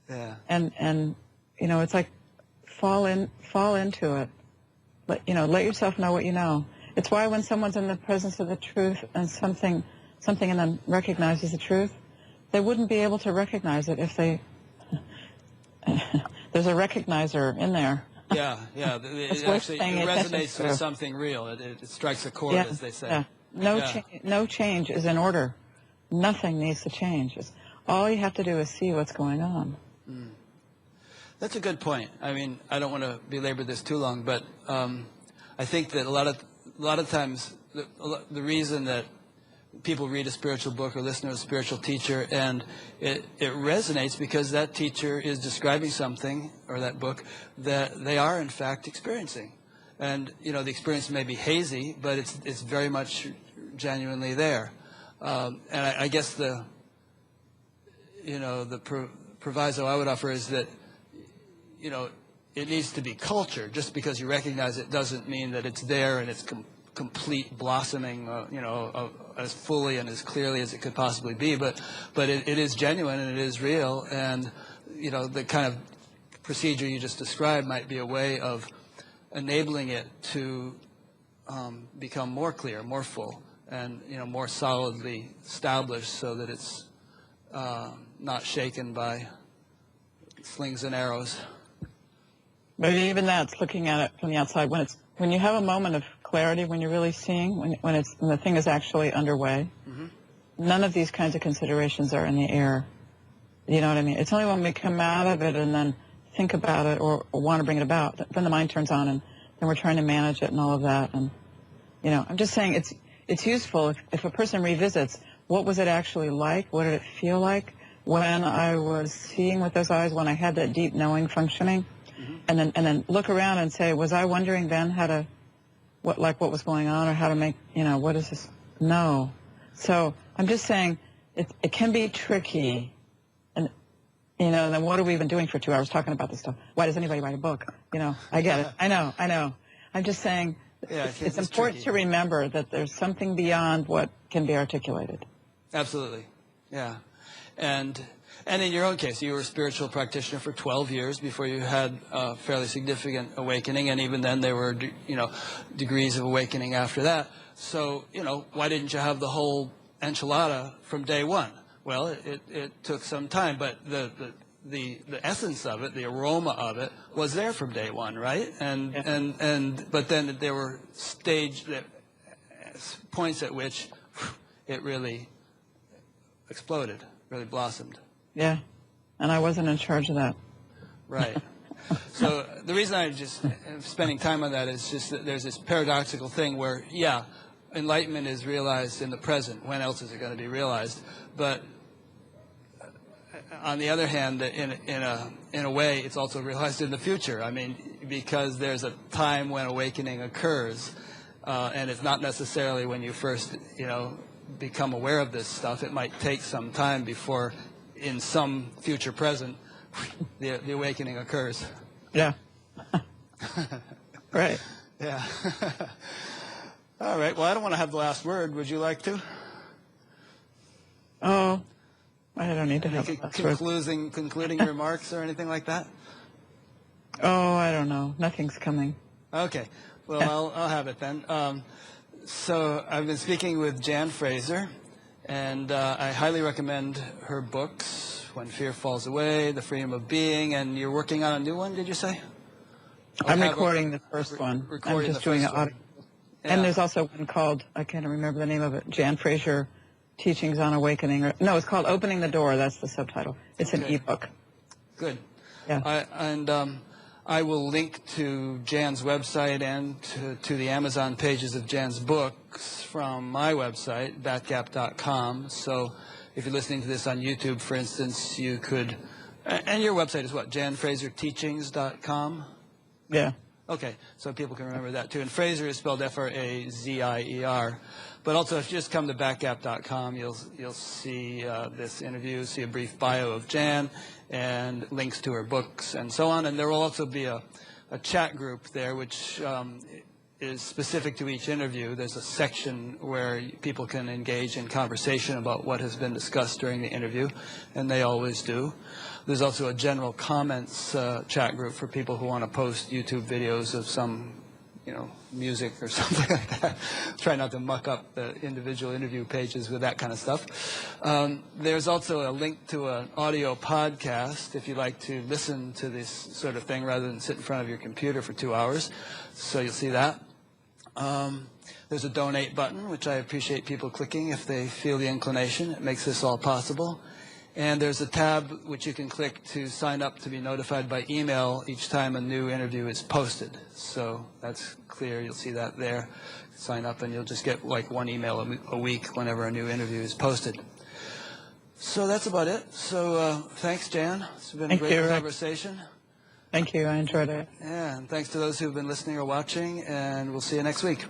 Speaker 1: Yeah.
Speaker 2: And it's like fall into it. Let yourself know what you know. It's why when someone's in the presence of the truth and something in them recognizes the truth, they wouldn't be able to recognize it if they there's a recognizer in there.
Speaker 1: Yeah, yeah.
Speaker 2: It's
Speaker 1: It
Speaker 2: worth
Speaker 1: actually
Speaker 2: paying
Speaker 1: it
Speaker 2: attention
Speaker 1: resonates
Speaker 2: to.
Speaker 1: with something real. It strikes a chord,
Speaker 2: Yeah,
Speaker 1: as they say.
Speaker 2: yeah.
Speaker 1: Yeah.
Speaker 2: No change is in order. Nothing needs to change. All you have to do is see what's going on.
Speaker 1: That's a good point. I mean, I don't want to belabor this too long, but I think that a lot of times the reason that people read a spiritual book or listen to a spiritual teacher and it resonates because that teacher is describing something, or that book, that they are in fact experiencing. And the experience may be hazy, but it's very much genuinely there. And I guess the proviso I would offer is that it needs to be cultured. Just because you recognize it doesn't mean that it's there and it's complete blossoming, as fully and as clearly as it could possibly be. But it is genuine and it is real. And the kind of procedure you just described might be a way of enabling it to become more clear, more full, and more solidly established, so that it's not shaken by slings and arrows.
Speaker 2: But even that's looking at it from the outside. When you have a moment of clarity, when you're really seeing, when the thing is actually underway, none of these kinds of considerations are in the air. You know what I mean? It's only when we come out of it and then think about it or want to bring it about, then the mind turns on, and then we're trying to manage it and all of that. And I'm just saying it's useful if a person revisits, what was it actually like? What did it feel like when I was seeing with those eyes, when I had that deep knowing functioning? And then look around and say, was I wondering then what was going on, or how to make, what is this? No. So I'm just saying it can be tricky. And, then what are we even doing for 2 hours talking about this stuff? Why does anybody write a book? I get it. I know. I'm just saying it's important to remember that there's something beyond what can be articulated.
Speaker 1: Absolutely. Yeah. And in your own case, you were a spiritual practitioner for 12 years before you had a fairly significant awakening, and even then there were, degrees of awakening after that. So, why didn't you have the whole enchilada from day one? Well, it took some time, but the essence of it, the aroma of it, was there from day one, right? But then there were points at which it really exploded, really blossomed.
Speaker 2: Yeah, and I wasn't in charge of that.
Speaker 1: Right. So the reason I just am spending time on that is just that there's this paradoxical thing where, enlightenment is realized in the present. When else is it going to be realized? But on the other hand, in a way, it's also realized in the future. I mean, because there's a time when awakening occurs, and it's not necessarily when you first, become aware of this stuff. It might take some time before, in some future present, the awakening occurs.
Speaker 2: Yeah. Right.
Speaker 1: Yeah. All right. Well, I don't want to have the last word. Would you like to?
Speaker 2: Oh, I don't need to have the last word.
Speaker 1: Concluding remarks or anything like that?
Speaker 2: Oh, I don't know. Nothing's coming.
Speaker 1: Okay. Well, I'll have it then. So I've been speaking with Jan Fraser, and I highly recommend her books, When Fear Falls Away, The Freedom of Being, and you're working on a new one, did you say?
Speaker 2: I'm recording the first one. I'm just doing it audio.
Speaker 1: Yeah.
Speaker 2: And there's also one called, I can't remember the name of it, Jan Fraser Teachings on Awakening. No, it's called Opening the Door. That's the subtitle. It's an ebook.
Speaker 1: Good.
Speaker 2: Yeah.
Speaker 1: I will link to Jan's website and to the Amazon pages of Jan's books from my website, batgap.com. So if you're listening to this on YouTube, for instance, you could, and your website is what, janfraserteachings.com?
Speaker 2: Yeah.
Speaker 1: Okay, so people can remember that too. And Fraser is spelled F-R-A-Z-I-E-R. But also, if you just come to batgap.com, you'll see this interview, see a brief bio of Jan, and links to her books and so on. And there will also be a chat group there, which is specific to each interview. There's a section where people can engage in conversation about what has been discussed during the interview, and they always do. There's also a general comments chat group for people who want to post YouTube videos of some music or something like that. Try not to muck up the individual interview pages with that kind of stuff. There's also a link to an audio podcast if you'd like to listen to this sort of thing rather than sit in front of your computer for 2 hours. So you'll see that. There's a donate button, which I appreciate people clicking if they feel the inclination. It makes this all possible. And there's a tab which you can click to sign up to be notified by email each time a new interview is posted. So that's clear. You'll see that there. Sign up and you'll just get like one email a week whenever a new interview is posted. So that's about it. So thanks, Jan. It's been a great conversation.
Speaker 2: Thank you. I enjoyed it.
Speaker 1: Yeah, and thanks to those who've been listening or watching, and we'll see you next week.